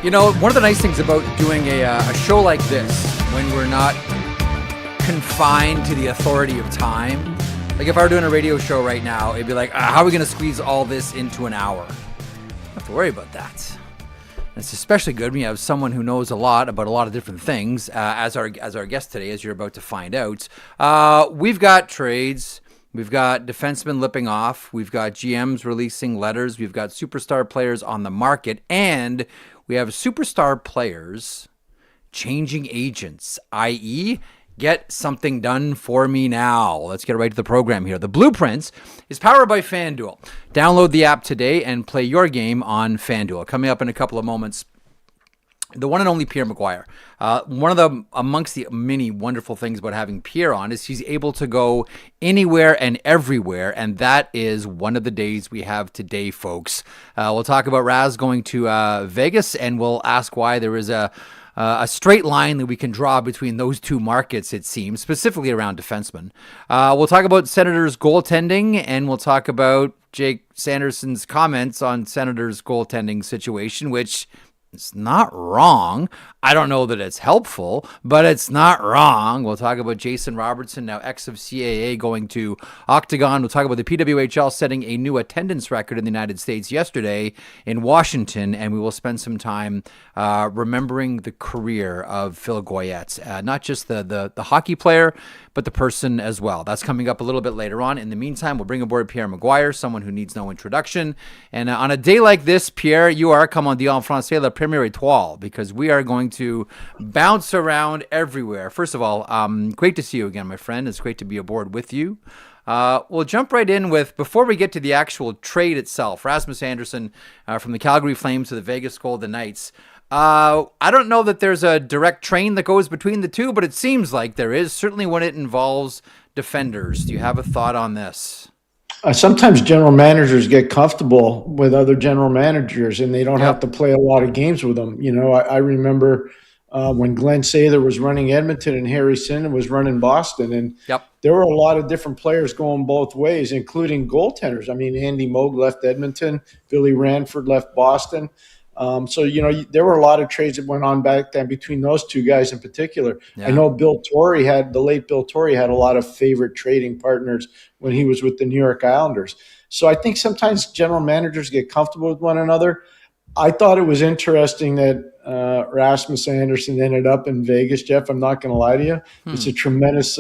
One of the nice things about doing a show like this, when we're not confined to the authority of time, like if I were doing a radio show right now, it'd be like, how are we going to squeeze all this into an hour? Don't have to worry about that. It's especially good when you have someone who knows a lot about a lot of different things, as our guest today, as you're about to find out. We've got trades. We've got defensemen lipping off. We've got GMs releasing letters. We've got superstar players on the market. And we have superstar players changing agents, i.e., get something done for me now. Let's get right to the program here. The Blueprints is powered by FanDuel. Download the app today and play your game on FanDuel. Coming up in a couple of moments, the one and only Pierre McGuire. Amongst the many wonderful things about having Pierre on is he's able to go anywhere and everywhere, and that is one of the days we have today, folks. We'll talk about Raz going to Vegas, and we'll ask why there is a straight line that we can draw between those two markets, it seems, specifically around defensemen. We'll talk about Senators' goaltending, and we'll talk about Jake Sanderson's comments on Senators' goaltending situation, which is not wrong. I don't know that it's helpful, but it's not wrong. We'll talk about Jason Robertson, now ex of CAA, going to Octagon. We'll talk about the PWHL setting a new attendance record in the United States yesterday in Washington, and we will spend some time remembering the career of Phil Goyette, not just the hockey player, but the person as well. That's coming up a little bit later on. In the meantime, we'll bring aboard Pierre McGuire, someone who needs no introduction. And on a day like this, Pierre, you are, comme on dit en français, la première étoile, because we are going to bounce around everywhere. First of all, great to see you again, my friend. It's great to be aboard with you. We'll jump right in with, before we get to the actual trade itself, Rasmus Andersson from the Calgary Flames to the Vegas Golden Knights. I don't know that there's a direct train that goes between the two, but it seems like there is, certainly when it involves defenders. Do you have a thought on this? Sometimes general managers get comfortable with other general managers, and they don't have to play a lot of games with them. I remember when Glenn Sather was running Edmonton and Harry Sinden was running Boston, and there were a lot of different players going both ways, including goaltenders. I mean, Andy Moog left Edmonton, Billy Ranford left Boston. So there were a lot of trades that went on back then between those two guys in particular. Yeah. I know the late Bill Torrey had a lot of favorite trading partners when he was with the New York Islanders. So I think sometimes general managers get comfortable with one another. I thought it was interesting that Rasmus Andersson ended up in Vegas, Jeff. I'm not going to lie to you. It's a tremendous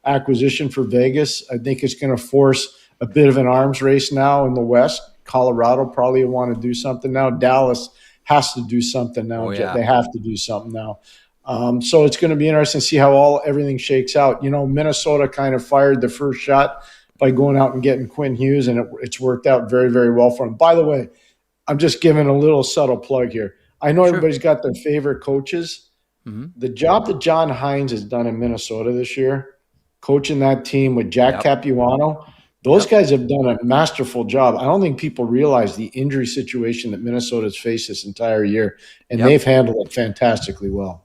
acquisition for Vegas. I think it's going to force a bit of an arms race now in the West. Colorado probably want to do something now. Dallas has to do something now. They have to do something now. So it's going to be interesting to see how everything shakes out. Minnesota kind of fired the first shot by going out and getting Quinn Hughes, and it's worked out very, very well for them. By the way, I'm just giving a little subtle plug here. I know everybody's got their favorite coaches. Mm-hmm. The job that John Hynes has done in Minnesota this year, coaching that team with Jack Capuano, those guys have done a masterful job. I don't think people realize the injury situation that Minnesota's faced this entire year, and they've handled it fantastically well.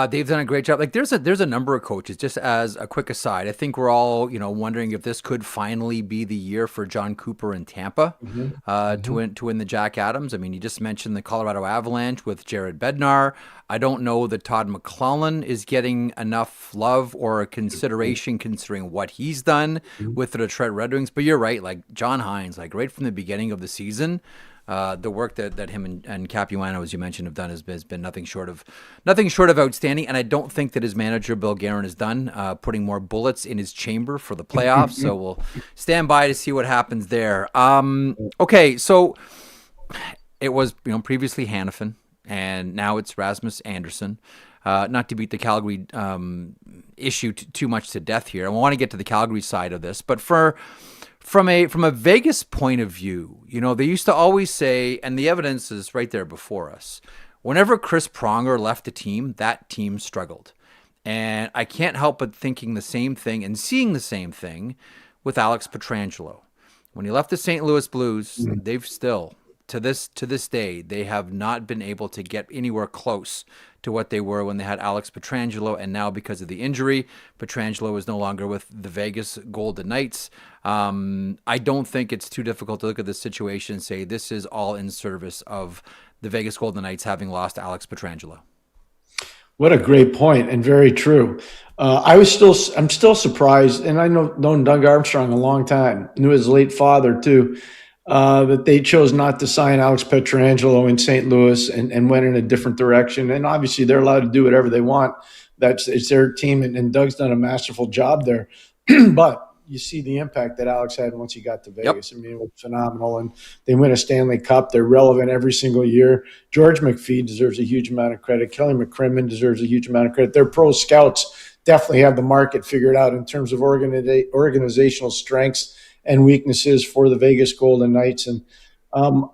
They've done a great job. Like there's a number of coaches. Just as a quick aside, I think we're all wondering if this could finally be the year for John Cooper in Tampa to win the Jack Adams. I mean, you just mentioned the Colorado Avalanche with Jared Bednar. I don't know that Todd McClellan is getting enough love or consideration considering what he's done with the Detroit Red Wings. But you're right, like John Hynes, like right from the beginning of the season. The work that him and Capuano, as you mentioned, have done has been nothing short of outstanding. And I don't think that his manager Bill Guerin is done putting more bullets in his chamber for the playoffs. So we'll stand by to see what happens there. Okay, so it was previously Hanifin, and now it's Rasmus Andersson. Not to beat the Calgary issue too much to death here. I want to get to the Calgary side of this, but From a Vegas point of view, they used to always say, and the evidence is right there before us, whenever Chris Pronger left a team, that team struggled. And I can't help but thinking the same thing and seeing the same thing with Alex Pietrangelo. When he left the St. Louis Blues, they've still, to this day, they have not been able to get anywhere close to what they were when they had Alex Pietrangelo, and now because of the injury, Pietrangelo is no longer with the Vegas Golden Knights. I don't think it's too difficult to look at this situation and say this is all in service of the Vegas Golden Knights having lost Alex Pietrangelo. What a great point, and very true. I'm still surprised, and I known Doug Armstrong a long time, knew his late father too, that they chose not to sign Alex Pietrangelo in St. Louis and went in a different direction. And obviously, they're allowed to do whatever they want. It's their team, and Doug's done a masterful job there. But you see the impact that Alex had once he got to Vegas. Yep. I mean, it was phenomenal. And they win a Stanley Cup. They're relevant every single year. George McPhee deserves a huge amount of credit. Kelly McCrimmon deserves a huge amount of credit. Their pro scouts definitely have the market figured out in terms of organizational strengths and weaknesses for the Vegas Golden Knights. And,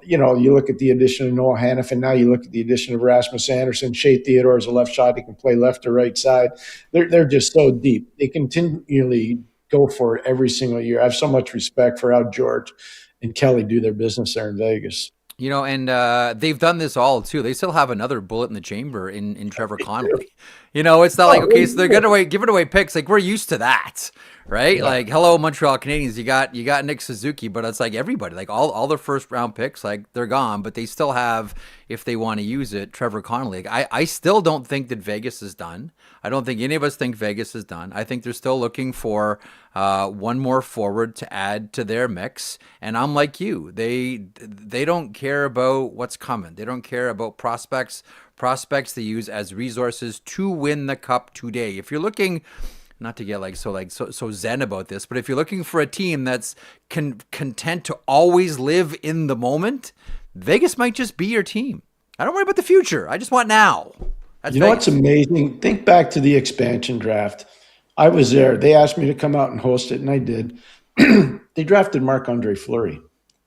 you look at the addition of Noah Hannafin. Now you look at the addition of Rasmus Andersson. Shea Theodore is a left shot. He can play left or right side. They're just so deep. They continually go for it every single year. I have so much respect for how George and Kelly do their business there in Vegas. And they've done this all too. They still have another bullet in the chamber in Trevor Connolly. It's not like, okay, so they're giving away picks. Like, we're used to that, right? Yeah. Like, hello, Montreal Canadiens. You got Nick Suzuki, but it's like everybody, like all their first round picks, like they're gone, but they still have, if they want to use it, Trevor Connolly. Like, I still don't think that Vegas is done. I don't think any of us think Vegas is done. I think they're still looking for one more forward to add to their mix. And I'm like you. They don't care about what's coming. They don't care about prospects they use as resources to win the cup today. If you're looking, not to get so zen about this, but if you're looking for a team that's content to always live in the moment, Vegas might just be your team. I don't worry about the future. I just want now. That's know what's amazing? Think back to the expansion draft. I was there. They asked me to come out and host it, and I did. They drafted Marc-Andre Fleury.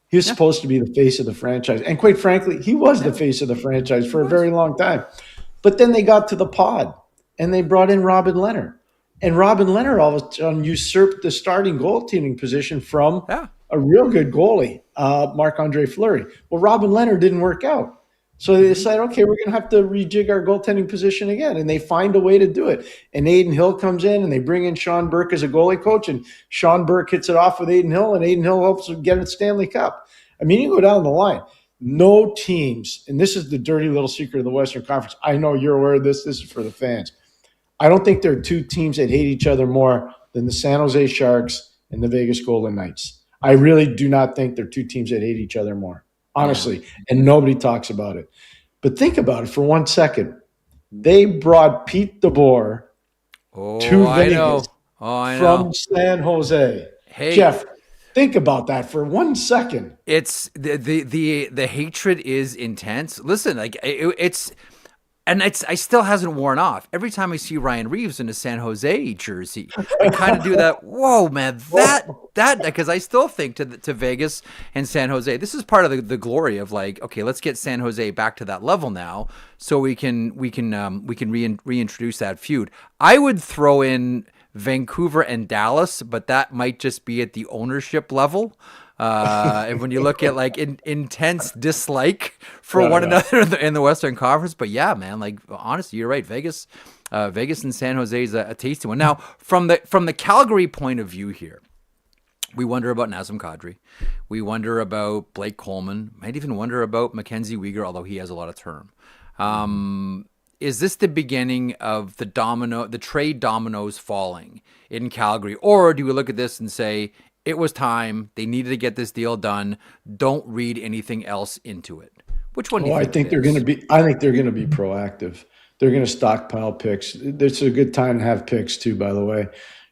He was supposed to be the face of the franchise. And quite frankly, he was the face of the franchise for a very long time. But then they got to the pod, and they brought in Robin Lehner. And Robin Lehner all of a sudden usurped the starting goaltending position from a real good goalie, Marc-Andre Fleury. Well, Robin Lehner didn't work out. So they decided, okay, we're going to have to rejig our goaltending position again. And they find a way to do it. And Aiden Hill comes in, and they bring in Sean Burke as a goalie coach. And Sean Burke hits it off with Aiden Hill, and Aiden Hill helps them get a Stanley Cup. I mean, you go down the line. No teams, and this is the dirty little secret of the Western Conference. I know you're aware of this. This is for the fans. I don't think there are two teams that hate each other more than the San Jose Sharks and the Vegas Golden Knights. I really do not think there are two teams that hate each other more. Honestly, and nobody talks about it. But think about it for 1 second. They brought Pete DeBoer to Vegas from San Jose. Hey, Jeff, think about that for 1 second. It's the hatred is intense. Listen, like it's still hasn't worn off. Every time I see Ryan Reeves in a San Jose jersey, I kind of do that. Whoa, man, that because I still think to Vegas and San Jose. This is part of the glory of like, okay, let's get San Jose back to that level now, so we can reintroduce that feud. I would throw in Vancouver and Dallas, but that might just be at the ownership level. And when you look at like intense dislike for one another in the Western Conference, but yeah, man, like honestly, you're right. Vegas and San Jose is a tasty one. Now, from the Calgary point of view here, we wonder about Nazem Kadri. We wonder about Blake Coleman. Might even wonder about Mackenzie Weegar, although he has a lot of term. Is this the beginning of the trade dominoes falling in Calgary, or do we look at this and say, it was time. They needed to get this deal done. Don't read anything else into it. Which one do you think? I think they're going to be proactive. They're going to stockpile picks. It's a good time to have picks too, by the way.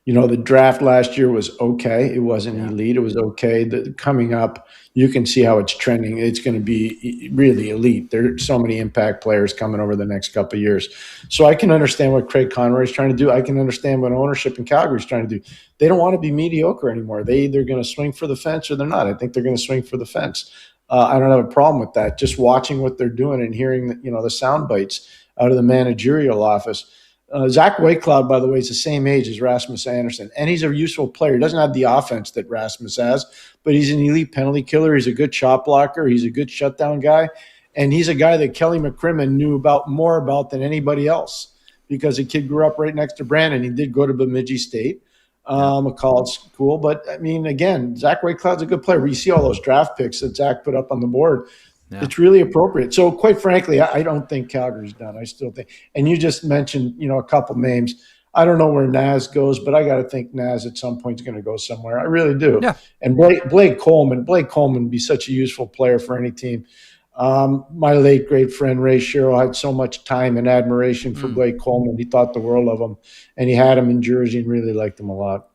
The draft last year was okay. It wasn't elite. It was okay. Coming up, you can see how it's trending. It's going to be really elite. There's so many impact players coming over the next couple of years. So I can understand what Craig Conroy is trying to do. I can understand what ownership in Calgary is trying to do. They don't want to be mediocre anymore. They either going to swing for the fence or they're not. I think they're going to swing for the fence. I don't have a problem with that. Just watching what they're doing and hearing the sound bites out of the managerial office. Zach Whitecloud, by the way, is the same age as Rasmus Andersson, and he's a useful player. He doesn't have the offense that Rasmus has, but he's an elite penalty killer. He's a good shot blocker. He's a good shutdown guy, and he's a guy that Kelly McCrimmon knew more about than anybody else because the kid grew up right next to Brandon. He did go to Bemidji State, a college school, but I mean, again, Zach Whitecloud's a good player. You see all those draft picks that Zach put up on the board. Yeah. It's really appropriate. So, quite frankly, I don't think Calgary's done. I still think, and you just mentioned, a couple names. I don't know where Naz goes, but I got to think Naz at some point is going to go somewhere. I really do. Yeah. And Blake Coleman would be such a useful player for any team. My late great friend Ray Sherrill had so much time and admiration for Blake Coleman. He thought the world of him, and he had him in Jersey and really liked him a lot.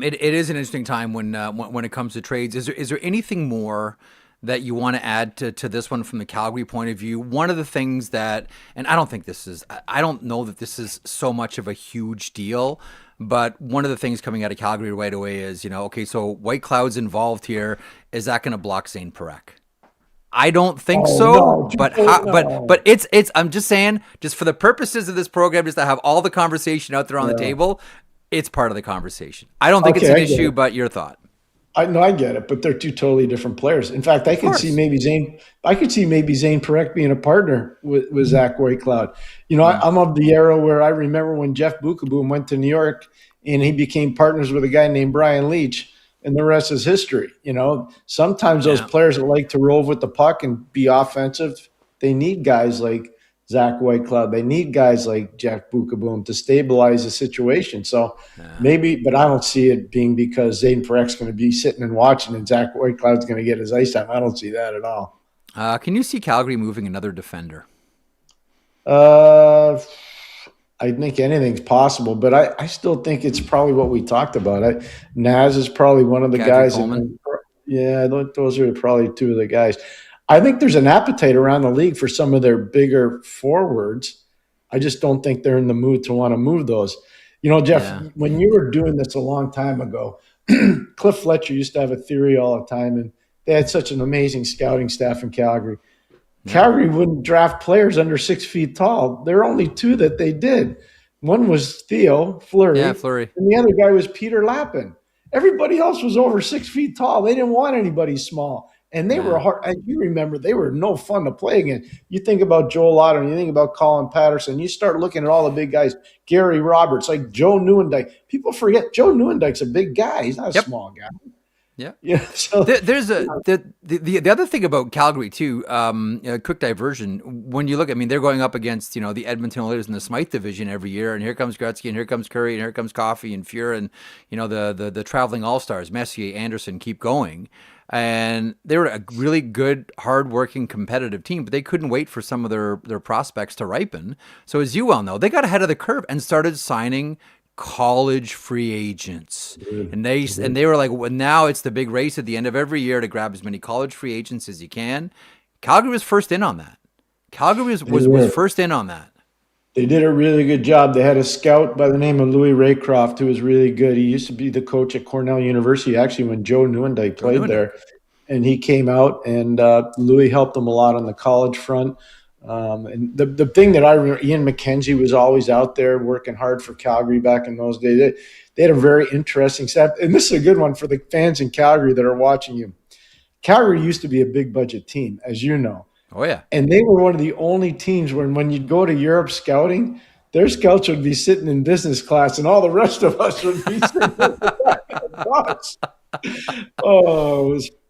It is an interesting time when it comes to trades. Is there anything more that you want to add to this one from the Calgary point of view? One of the things that, and I don't know that this is so much of a huge deal, but one of the things coming out of Calgary right away is, okay, so Whitecloud's involved here. Is that going to block Zane Parekh? I don't think so, no, but it's I'm just saying, just for the purposes of this program, just to have all the conversation out there on the table, it's part of the conversation. I don't think it's an issue, but your thought. I get it, but they're two totally different players. In fact, I could see maybe Zane Parekh being a partner with Zach Whitecloud. I'm of the era where I remember when Jeff Bukaboom went to New York and he became partners with a guy named Brian Leach, and the rest is history. Sometimes those players that like to roll with the puck and be offensive, they need guys like Zach Whitecloud. They need guys like Jeff Bukaboom to stabilize the situation. So maybe, but I don't see it being because Zayden Parex's going to be sitting and watching and Zach Whitecloud's going to get his ice time. I don't see that at all. Can you see Calgary moving another defender? I think anything's possible, but I still think it's probably what we talked about. Naz is probably one of the guys. Those are probably two of the guys. I think there's an appetite around the league for some of their bigger forwards. I just don't think they're in the mood to want to move those. Jeff, when you were doing this a long time ago, Cliff Fletcher used to have a theory all the time, and they had such an amazing scouting staff in Calgary. Calgary wouldn't draft players under 6 feet tall. There are only two that they did. One was Fleury. Yeah, Fleury. And the other guy was Peter Lappin. Everybody else was over 6 feet tall. They didn't want anybody small. And they were hard. You remember, they were no fun to play against. You think about Joel Otter, you think about Colin Patterson. You start looking at all the big guys, Gary Roberts, like Joe Nieuwendyk. People forget Joe Nieuwendyk's a big guy. He's not a small guy. Yeah. So there's the other thing about Calgary too. Quick diversion. When you look, they're going up against the Edmonton Oilers in the Smythe division every year, and here comes Gretzky, and here comes Curry, and here comes Coffey and Fuhr, and the traveling all stars, Messier, Anderson, keep going. And they were a really good, hard-working, competitive team, but they couldn't wait for some of their prospects to ripen. So as you well know, they got ahead of the curve and started signing college free agents. And they were like, well, now it's the big race at the end of every year to grab as many college free agents as you can. Calgary was first in on that. Calgary was first in on that. They did a really good job. They had a scout by the name of Louis Raycroft who was really good. He used to be the coach at Cornell University, actually, when Joe Nieuwendyk played there. And he came out, and Louis helped him a lot on the college front. And the thing that I remember, Ian McKenzie was always out there working hard for Calgary back in those days. They had a very interesting staff. And this is a good one for the fans in Calgary that are watching you. Calgary used to be a big budget team, as you know. Oh, yeah. And they were one of the only teams when you'd go to Europe scouting, their scouts would be sitting in business class and all the rest of us would be sitting in the bus.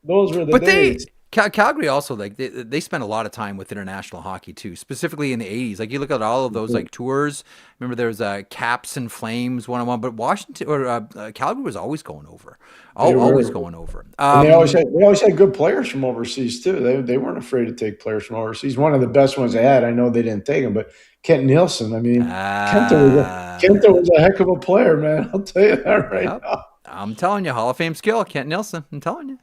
Those were the days. Calgary also, they spent a lot of time with international hockey too, specifically in the 80s. Like you look at all of those tours. Remember there was Caps and Flames 1-on-1, but Washington or Calgary was always going over. Always going over. They always had good players from overseas too. They weren't afraid to take players from overseas. One of the best ones they had, I know they didn't take him, but Kent Nielsen. Kenta was a heck of a player, man. I'll tell you that right now. I'm telling you, Hall of Fame skill, Kent Nielsen. I'm telling you.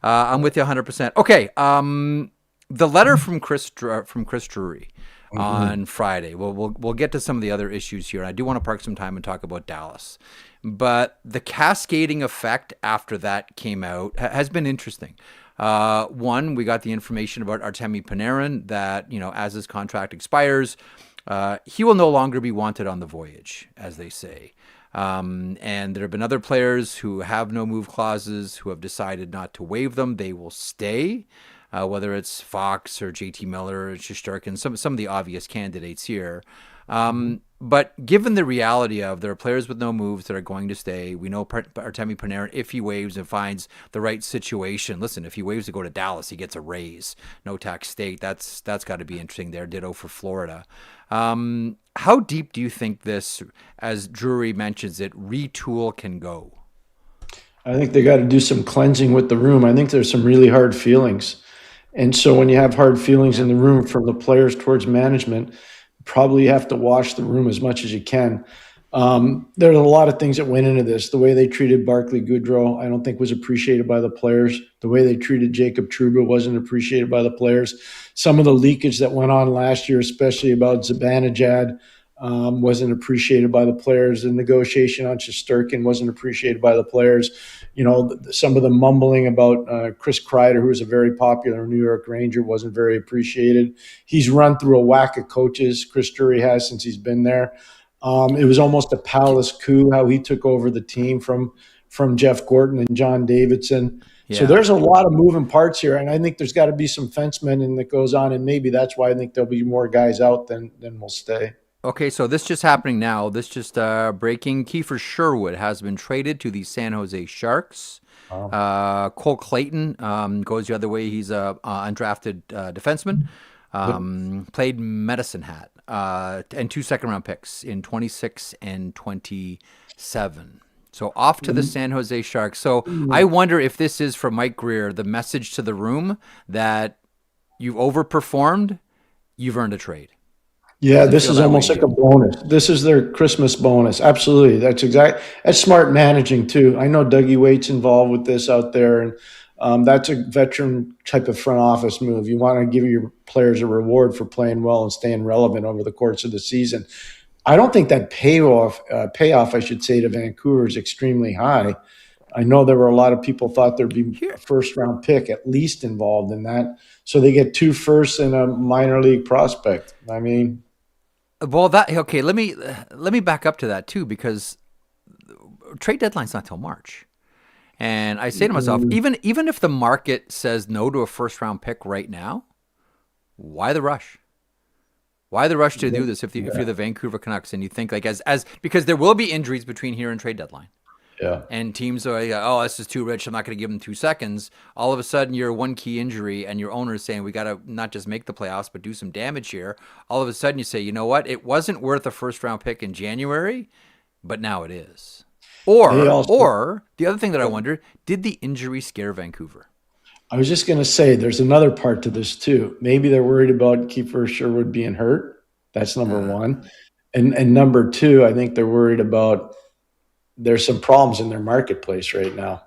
I'm with you 100%. Okay. The letter from Chris Drury on Friday. We'll get to some of the other issues here. I do want to park some time and talk about Dallas. But the cascading effect after that came out has been interesting. One, we got the information about Artemi Panarin that, as his contract expires, he will no longer be wanted on the voyage, as they say. And there have been other players who have no move clauses who have decided not to waive them. They will stay, whether it's Fox or JT Miller or Shesterkin, some of the obvious candidates here. But given the reality of there are players with no moves that are going to stay, we know Artemi Panarin, if he waves and finds the right situation. Listen, if he waves to go to Dallas, he gets a raise. No tax state. That's got to be interesting there. Ditto for Florida. How deep do you think this, as Drury mentions it, retool can go? I think they got to do some cleansing with the room. I think there's some really hard feelings. And so when you have hard feelings in the room from the players towards management, probably have to wash the room as much as you can. There's a lot of things that went into this. The way they treated Barclay Goodrow, I don't think was appreciated by the players. The way they treated Jacob Trouba wasn't appreciated by the players. Some of the leakage that went on last year, especially about Zibanejad, wasn't appreciated by the players. The negotiation on Shesterkin wasn't appreciated by the players. You know, some of the mumbling about Chris Kreider, who was a very popular New York Ranger, wasn't very appreciated. He's run through a whack of coaches, Chris Drury has, since he's been there. It was almost a palace coup how he took over the team from Jeff Gorton and John Davidson. Yeah. So there's a lot of moving parts here, and I think there's got to be some fence-mending that goes on, and maybe that's why I think there'll be more guys out than will stay. Okay, so this just happening now. This just breaking. Kiefer Sherwood has been traded to the San Jose Sharks. Cole Clayton goes the other way. He's a undrafted defenseman. Played medicine hat and 2 second-round picks in 26 and 27. So off to the San Jose Sharks. So I wonder if this is, for Mike Grier, the message to the room that you've overperformed, you've earned a trade. Yeah, this is almost like a bonus. This is their Christmas bonus. Absolutely. That's smart managing too. I know Dougie Waite's involved with this out there, and that's a veteran type of front office move. You want to give your players a reward for playing well and staying relevant over the course of the season. I don't think that payoff, I should say, to Vancouver is extremely high. I know there were a lot of people thought there'd be a first-round pick at least involved in that. So they get 2 firsts and a minor league prospect. I mean... Well, let me back up to that too, because trade deadline's not till March, and I say to myself, even if the market says no to a first round pick right now, why the rush? Why the rush to do this if you're the Vancouver Canucks and you think like as because there will be injuries between here and trade deadline. Yeah. And teams are like, oh, this is too rich, I'm not going to give them 2 seconds. All of a sudden, you're one key injury, and your owner is saying, we got to not just make the playoffs, but do some damage here. All of a sudden, you say, you know what? It wasn't worth a first-round pick in January, but now it is. Or the other thing that I wonder, did the injury scare Vancouver? I was just going to say, there's another part to this, too. Maybe they're worried about Kiefer Sherwood being hurt. That's number one. And number 2, I think they're worried about there's some problems in their marketplace right now.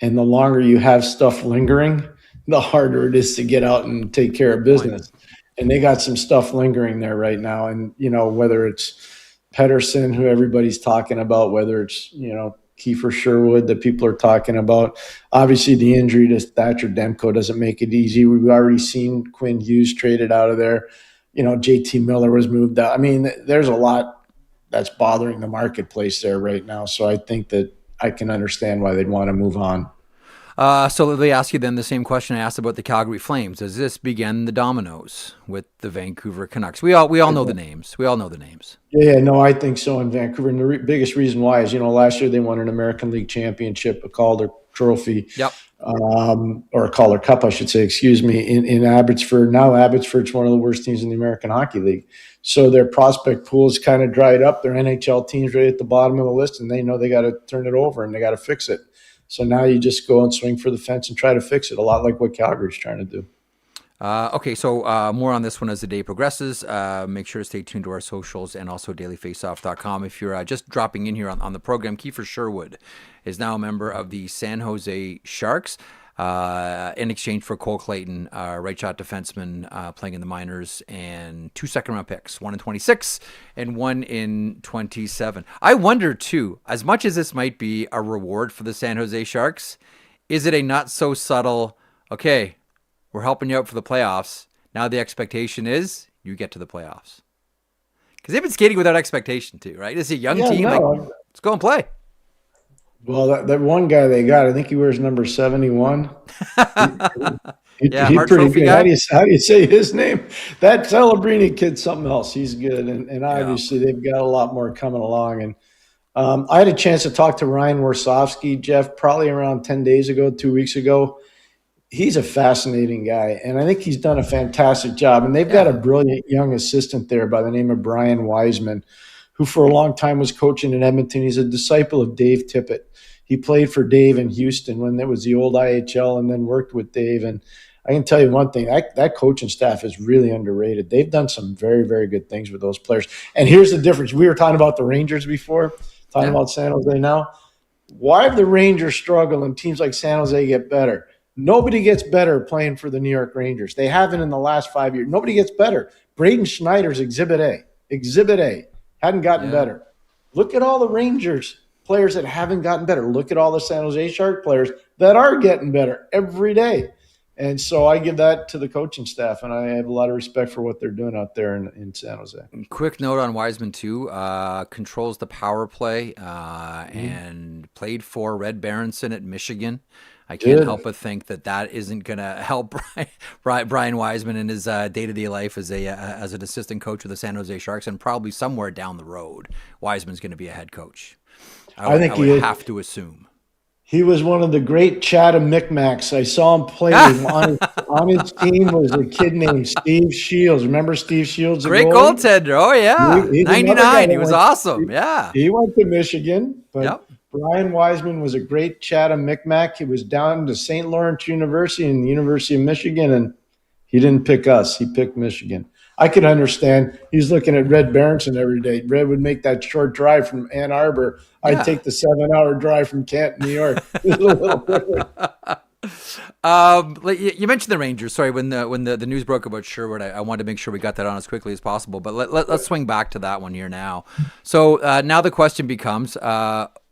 And the longer you have stuff lingering, the harder it is to get out and take care of business. And they got some stuff lingering there right now. And, you know, whether it's Pettersson, who everybody's talking about, whether it's, you know, Kiefer Sherwood that people are talking about. Obviously, the injury to Thatcher Demko doesn't make it easy. We've already seen Quinn Hughes traded out of there. You know, JT Miller was moved out. I mean, there's a lot that's bothering the marketplace there right now. So I think that I can understand why they'd want to move on. So let me ask you then the same question I asked about the Calgary Flames. Does this begin the dominoes with the Vancouver Canucks? We all know the names. We all know the names. Yeah, no, I think so in Vancouver. And the biggest reason why is, you know, last year they won an American League championship, a Calder Trophy. Yep. Or a Calder Cup, I should say, excuse me, in Abbotsford. Now Abbotsford's one of the worst teams in the American Hockey League. So their prospect pool is kind of dried up. Their NHL team's right at the bottom of the list, and they know they got to turn it over and they got to fix it. So now you just go and swing for the fence and try to fix it, a lot like what Calgary's trying to do. Okay, so more on this one as the day progresses. Make sure to stay tuned to our socials and also dailyfaceoff.com. If you're just dropping in here on the program, Kiefer Sherwood is now a member of the San Jose Sharks in exchange for Cole Clayton, right shot defenseman playing in the minors, and 2 second-round picks, 1 in 26 and 1 in 27. I wonder, too, as much as this might be a reward for the San Jose Sharks, is it a not-so-subtle, okay, we're helping you out for the playoffs. Now the expectation is you get to the playoffs. Because they've been skating without expectation too, right? It's a young team. No. Like, let's go and play. Well, that one guy they got, I think he wears number 71. Yeah, He's Hart pretty Trophy good. guy. How do you say his name? That Celebrini kid's something else. He's good, and Yeah. obviously they've got a lot more coming along. And I had a chance to talk to Ryan Warsofsky, Jeff, probably around 10 days ago, 2 weeks ago. He's a fascinating guy, and I think he's done a fantastic job. And they've got a Yeah. brilliant young assistant there by the name of Brian Wiseman, who for a long time was coaching in Edmonton. He's a disciple of Dave Tippett. He played for Dave in Houston when there was the old IHL and then worked with Dave. And I can tell you one thing, that coaching staff is really underrated. They've done some very, very good things with those players. And here's the difference. We were talking about the Rangers before, talking about San Jose now. Why do the Rangers struggle and teams like San Jose get better? Nobody gets better playing for the New York Rangers. They haven't in the last 5 years. Nobody gets better. Braden Schneider's Exhibit A. Exhibit A. Hadn't gotten better. Look at all the Rangers players that haven't gotten better. Look at all the San Jose Shark players that are getting better every day. And so I give that to the coaching staff, and I have a lot of respect for what they're doing out there in San Jose. Quick note on Wiseman, too. Controls the power play and played for Red Berenson at Michigan. I can't help but think that isn't going to help Brian Wiseman in his day-to-day life as an assistant coach with the San Jose Sharks, and probably somewhere down the road, Wiseman's going to be a head coach. I would have to assume. He was one of the great Chatham Micmacs. I saw him play on his team was a kid named Steve Shields. Remember Steve Shields? Great goaltender. Oh, yeah. 99. He was awesome. Yeah. He went to Michigan, but Brian Wiseman was a great Chatham Micmac. He was down to St. Lawrence University and the University of Michigan, and he didn't pick us. He picked Michigan. I could understand. He's looking at Red Berenson every day. Red would make that short drive from Ann Arbor. I'd take the 7-hour drive from Canton, New York. It's a little different. You mentioned the Rangers. Sorry, when the news broke about Sherwood, I wanted to make sure we got that on as quickly as possible. But let's swing back to that one here now. So now the question becomes,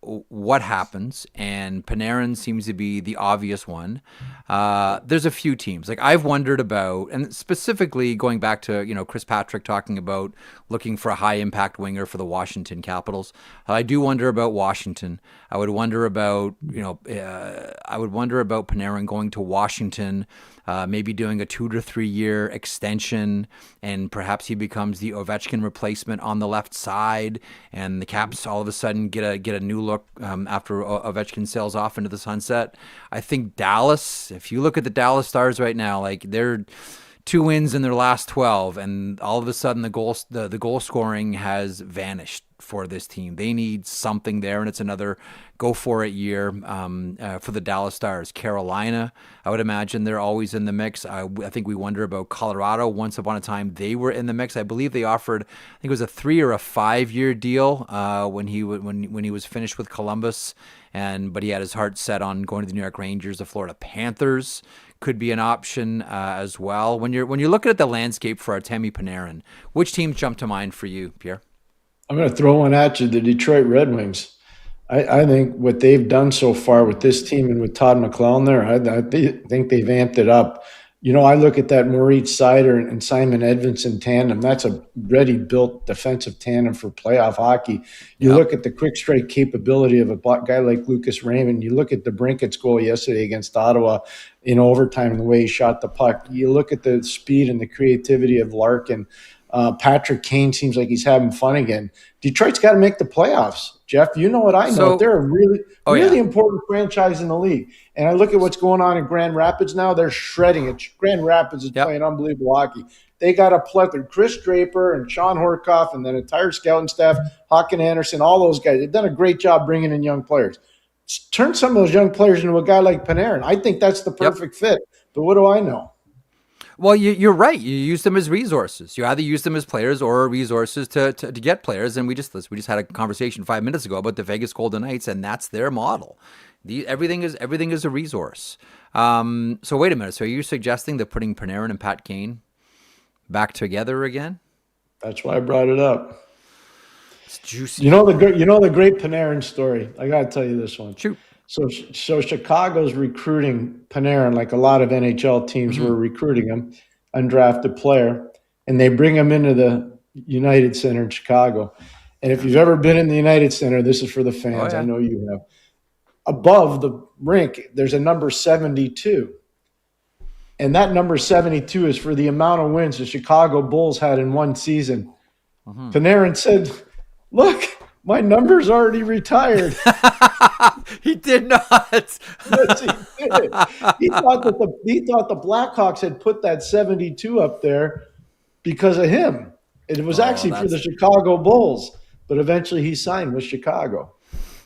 what happens? And Panarin seems to be the obvious one. There's a few teams like I've wondered about, and specifically going back to Chris Patrick talking about looking for a high impact winger for the Washington Capitals. I do wonder about Washington. I would wonder about Panarin going to Washington, maybe doing a 2 to 3 year extension, and perhaps he becomes the Ovechkin replacement on the left side, and the Caps all of a sudden get a new look after Ovechkin sails off into the sunset. I think Dallas, if you look at the Dallas Stars right now, like they're 2 wins in their last 12, and all of a sudden the goal scoring has vanished for this team. They need something there, and it's another go for it year for the Dallas Stars. Carolina, I would imagine they're always in the mix. I think we wonder about Colorado. Once upon a time, they were in the mix. I believe they offered, I think it was a 3 or a 5 year deal when he was finished with Columbus, but he had his heart set on going to the New York Rangers. The Florida Panthers could be an option as well. When you're looking at the landscape for Artemi Panarin, which teams jump to mind for you, Pierre? I'm going to throw one at you, the Detroit Red Wings. I think what they've done so far with this team and with Todd McLellan there, I think they've amped it up. I look at that Moritz Seider and Simon Edvinsson tandem. That's a ready-built defensive tandem for playoff hockey. You look at the quick strike capability of a guy like Lucas Raymond. You look at the Brinket's goal yesterday against Ottawa in overtime and the way he shot the puck. You look at the speed and the creativity of Larkin. Patrick Kane seems like he's having fun again. Detroit's got to make the playoffs. Jeff, you know what I know. So, they're a really important franchise in the league. And I look at what's going on in Grand Rapids now. They're shredding it. Grand Rapids is playing unbelievable hockey. They got a plethora. Chris Draper and Sean Horkoff and then entire scouting staff, Håkan Andersson, all those guys. They've done a great job bringing in young players. Turn some of those young players into a guy like Panarin. I think that's the perfect fit. But what do I know? Well, you're right. You use them as resources. You either use them as players or resources to get players. And we just had a conversation 5 minutes ago about the Vegas Golden Knights, and that's their model. Everything is a resource. So wait a minute. So are you suggesting that putting Panarin and Pat Kane back together again? That's why I brought it up. It's juicy. You know the great Panarin story. I got to tell you this one. Shoot. So Chicago's recruiting Panarin like a lot of NHL teams were recruiting him, undrafted player, and they bring him into the United Center in Chicago. And if you've ever been in the United Center, this is for the fans. I know you have. Above the rink, there's a number 72. And that number 72 is for the amount of wins the Chicago Bulls had in one season. Panarin said, "Look, my number's already retired." He did not. Yes, he did. He thought the Blackhawks had put that 72 up there because of him. It was actually for the Chicago Bulls, but eventually he signed with Chicago.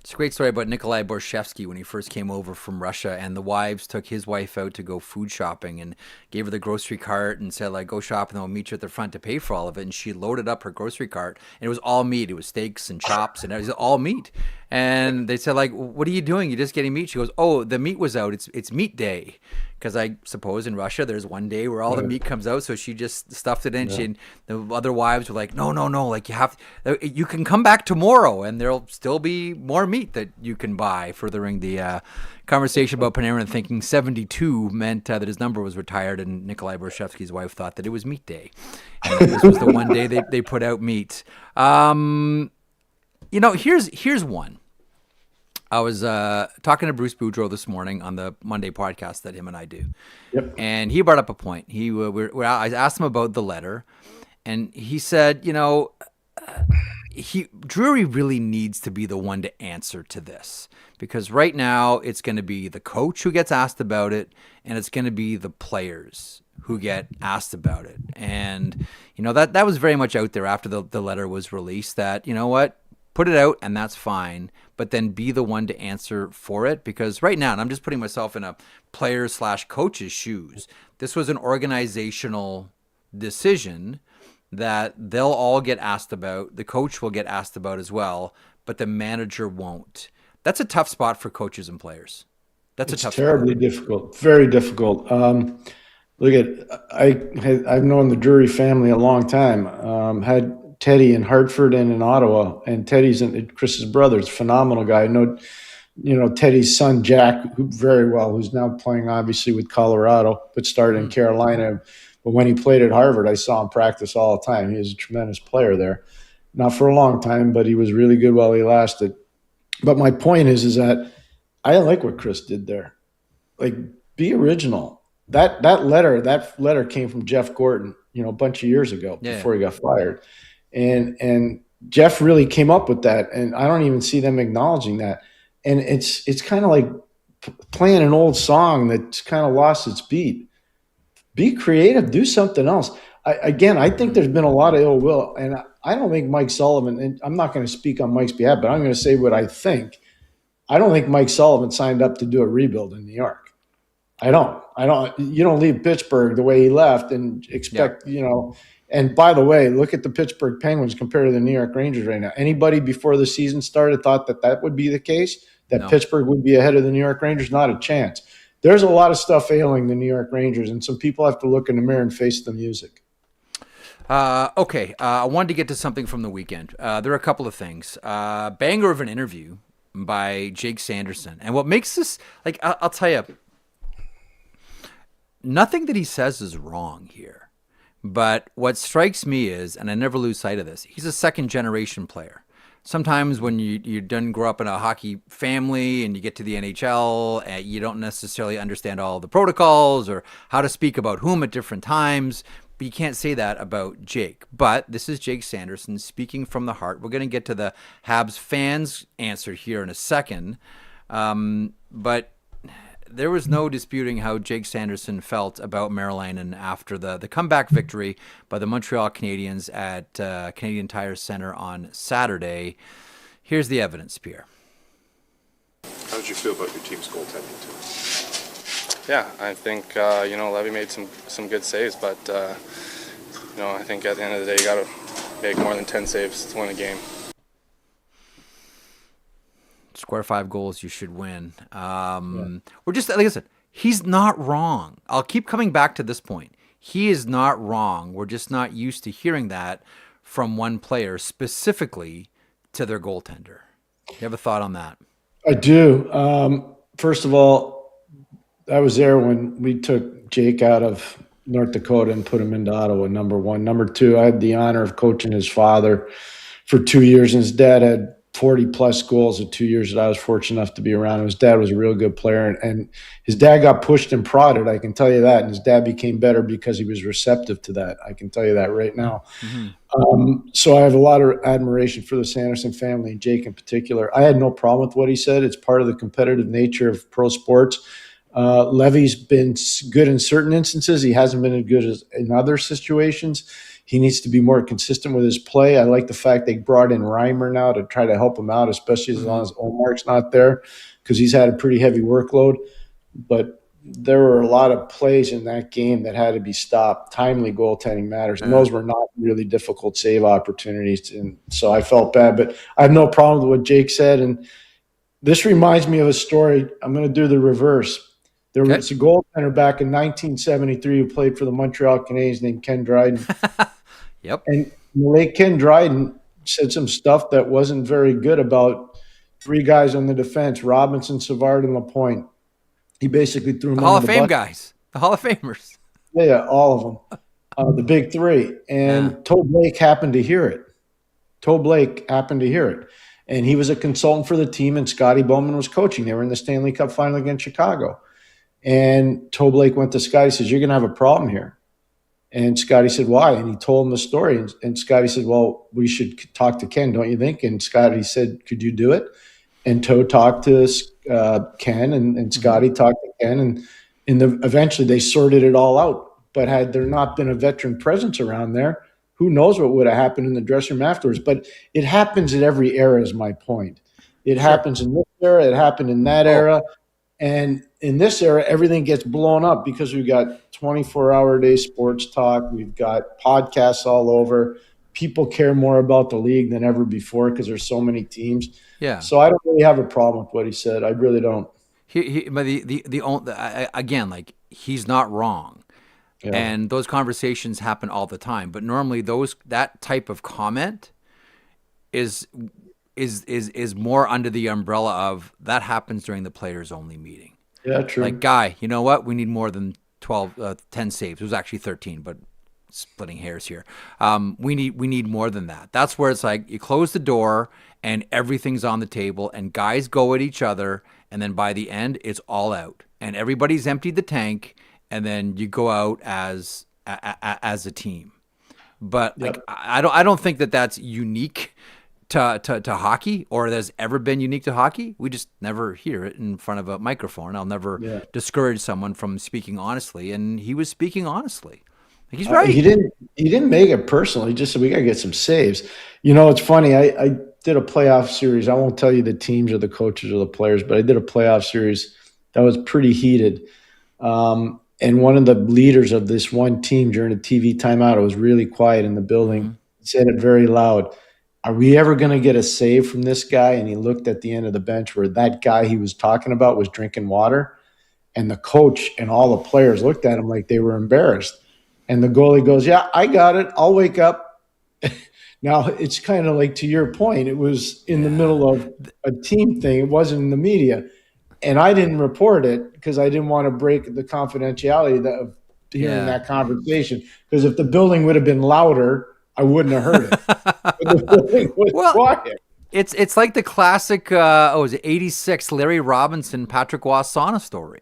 It's a great story about Nikolai Borshevsky when he first came over from Russia, and the wives took his wife out to go food shopping and gave her the grocery cart and said, like, go shop and then we'll meet you at the front to pay for all of it. And she loaded up her grocery cart, and it was all meat. It was steaks and chops, and it was all meat. And they said, like, what are you doing? You're just getting meat. She goes, oh, the meat was out. It's meat day. Because I suppose in Russia there's one day where all the meat comes out, so she just stuffed it in. Yeah. The other wives were like, no, like you can come back tomorrow, and there'll still be more meat that you can buy. Furthering the conversation about Panarin thinking 72 meant that his number was retired, and Nikolai Borshevsky's wife thought that it was meat day, and this was the one day they put out meat. Here's one. I was talking to Bruce Boudreau this morning on the Monday podcast that him and I do. Yep. And he brought up a point. I asked him about the letter, and he said, Drury really needs to be the one to answer to this, because right now it's going to be the coach who gets asked about it, and it's going to be the players who get asked about it. And, that was very much out there after the letter was released that, put it out and that's fine, but then be the one to answer for it. Because right now, and I'm just putting myself in a player/coach's shoes, this was an organizational decision that they'll all get asked about. The coach will get asked about as well, but the manager won't. That's a tough spot for coaches and players. It's terribly difficult, very difficult. I've known the Drury family a long time. Had Teddy in Hartford and in Ottawa, and Teddy's Chris's brother. It's a phenomenal guy. I know, Teddy's son, Jack, who's now playing obviously with Colorado, but started in Carolina. But when he played at Harvard, I saw him practice all the time. He was a tremendous player there. Not for a long time, but he was really good while he lasted. But my point is that I like what Chris did there. Like, be original. That letter came from Jeff Gordon, a bunch of years ago before he got fired. And Jeff really came up with that, and I don't even see them acknowledging that. And it's kind of like playing an old song that's kind of lost its beat. Be creative, do something else. I think there's been a lot of ill will, and I don't think Mike Sullivan, and I'm not going to speak on Mike's behalf, but I'm going to say what I think. I don't think Mike Sullivan signed up to do a rebuild in New York. I don't. You don't leave Pittsburgh the way he left and expect, And by the way, look at the Pittsburgh Penguins compared to the New York Rangers right now. Anybody before the season started thought that would be the case, that Pittsburgh would be ahead of the New York Rangers? Not a chance. There's a lot of stuff ailing the New York Rangers, and some people have to look in the mirror and face the music. Okay. I wanted to get to something from the weekend. There are a couple of things. Banger of an interview by Jake Sanderson. And what makes this, I'll tell you, nothing that he says is wrong here. But what strikes me is, and I never lose sight of this, he's a second-generation player. Sometimes when you didn't grow up in a hockey family and you get to the NHL, you don't necessarily understand all the protocols or how to speak about whom at different times. But you can't say that about Jake. But this is Jake Sanderson speaking from the heart. We're going to get to the Habs fans' answer here in a second. But there was no disputing how Jake Sanderson felt about Maryland after the comeback victory by the Montreal Canadiens at Canadian Tire Center on Saturday. Here's the evidence, Pierre. How did you feel about your team's goaltending today? Yeah, I think Levy made some good saves, but I think at the end of the day you got to make more than 10 saves to win a game. Square 5 goals, you should win. We're just, like I said, he's not wrong. I'll keep coming back to this point. He is not wrong. We're just not used to hearing that from one player, specifically to their goaltender. You have a thought on that? I do. First of all, I was there when we took Jake out of North Dakota and put him into Ottawa, number one. Number two, I had the honor of coaching his father for 2 years, and his dad had 40 plus goals the 2 years that I was fortunate enough to be around him. His dad was a real good player, and his dad got pushed and prodded, I can tell you that. And his dad became better because he was receptive to that. I can tell you that right now. So I have a lot of admiration for the Sanderson family and Jake in particular. I had no problem with what he said. It's part of the competitive nature of pro sports. Levy's been good in certain instances. He hasn't been as good as in other situations. He needs to be more consistent with his play. I like the fact they brought in Reimer now to try to help him out, especially as long as Omar's not there, because he's had a pretty heavy workload. But there were a lot of plays in that game that had to be stopped. Timely goaltending matters, and those were not really difficult save opportunities. And so I felt bad, but I have no problem with what Jake said. And this reminds me of a story. I'm going to do the reverse. There was a goaltender back in 1973 who played for the Montreal Canadiens named Ken Dryden. Yep. And the late Ken Dryden said some stuff that wasn't very good about three guys on the defense, Robertson, Savard, and Lapointe. He basically threw them The Hall of under Fame bus. guys. The Hall of Famers. Yeah, all of them. The big three. And Toe Blake happened to hear it. And he was a consultant for the team, and Scotty Bowman was coaching. They were in the Stanley Cup final against Chicago. And Toe Blake went to Scotty and says, "You're going to have a problem here." And Scotty said, "Why?" And he told him the story. And Scotty said, "Well, we should talk to Ken, don't you think?" And Scotty said, "Could you do it?" And Toe talked to Ken, and Scotty talked to Ken. And eventually they sorted it all out. But had there not been a veteran presence around there, who knows what would have happened in the dressing room afterwards. But it happens at every era is my point. It happens in this era. It happened in that era. And in this era, everything gets blown up because we've got 24-hour-a-day sports talk. We've got podcasts all over. People care more about the league than ever before because there's so many teams. Yeah. So I don't really have a problem with what he said. I really don't. But again, like, he's not wrong. Yeah. And those conversations happen all the time. But normally that type of comment is more under the umbrella of that happens during the players only meeting. Yeah, true. Like, guy, you know what? We need more than 10 saves. It was actually 13, but splitting hairs here. We need more than that. That's where it's like you close the door and everything's on the table and guys go at each other, and then by the end it's all out and everybody's emptied the tank, and then you go out as a team. But like, I don't think that that's unique to hockey, or that's ever been unique to hockey. We just never hear it in front of a microphone. I'll never discourage someone from speaking honestly, and he was speaking honestly. Like, he's right. He didn't make it personal. He just said, "We got to get some saves." You know, it's funny. I did a playoff series. I won't tell you the teams or the coaches or the players, but I did a playoff series that was pretty heated. And one of the leaders of this one team during a TV timeout, it was really quiet in the building, said it very loud. "Are we ever going to get a save from this guy?" And he looked at the end of the bench where that guy he was talking about was drinking water. And the coach and all the players looked at him like they were embarrassed. And the goalie goes, "Yeah, I got it. I'll wake up." Now, it's kind of like, to your point, it was in the middle of a team thing. It wasn't in the media. And I didn't report it because I didn't want to break the confidentiality of hearing that conversation. Because if the building would have been louder, I wouldn't have heard it. But the building was quiet. It's like the classic, was it 86 Larry Robinson, Patrick Waugh sauna story,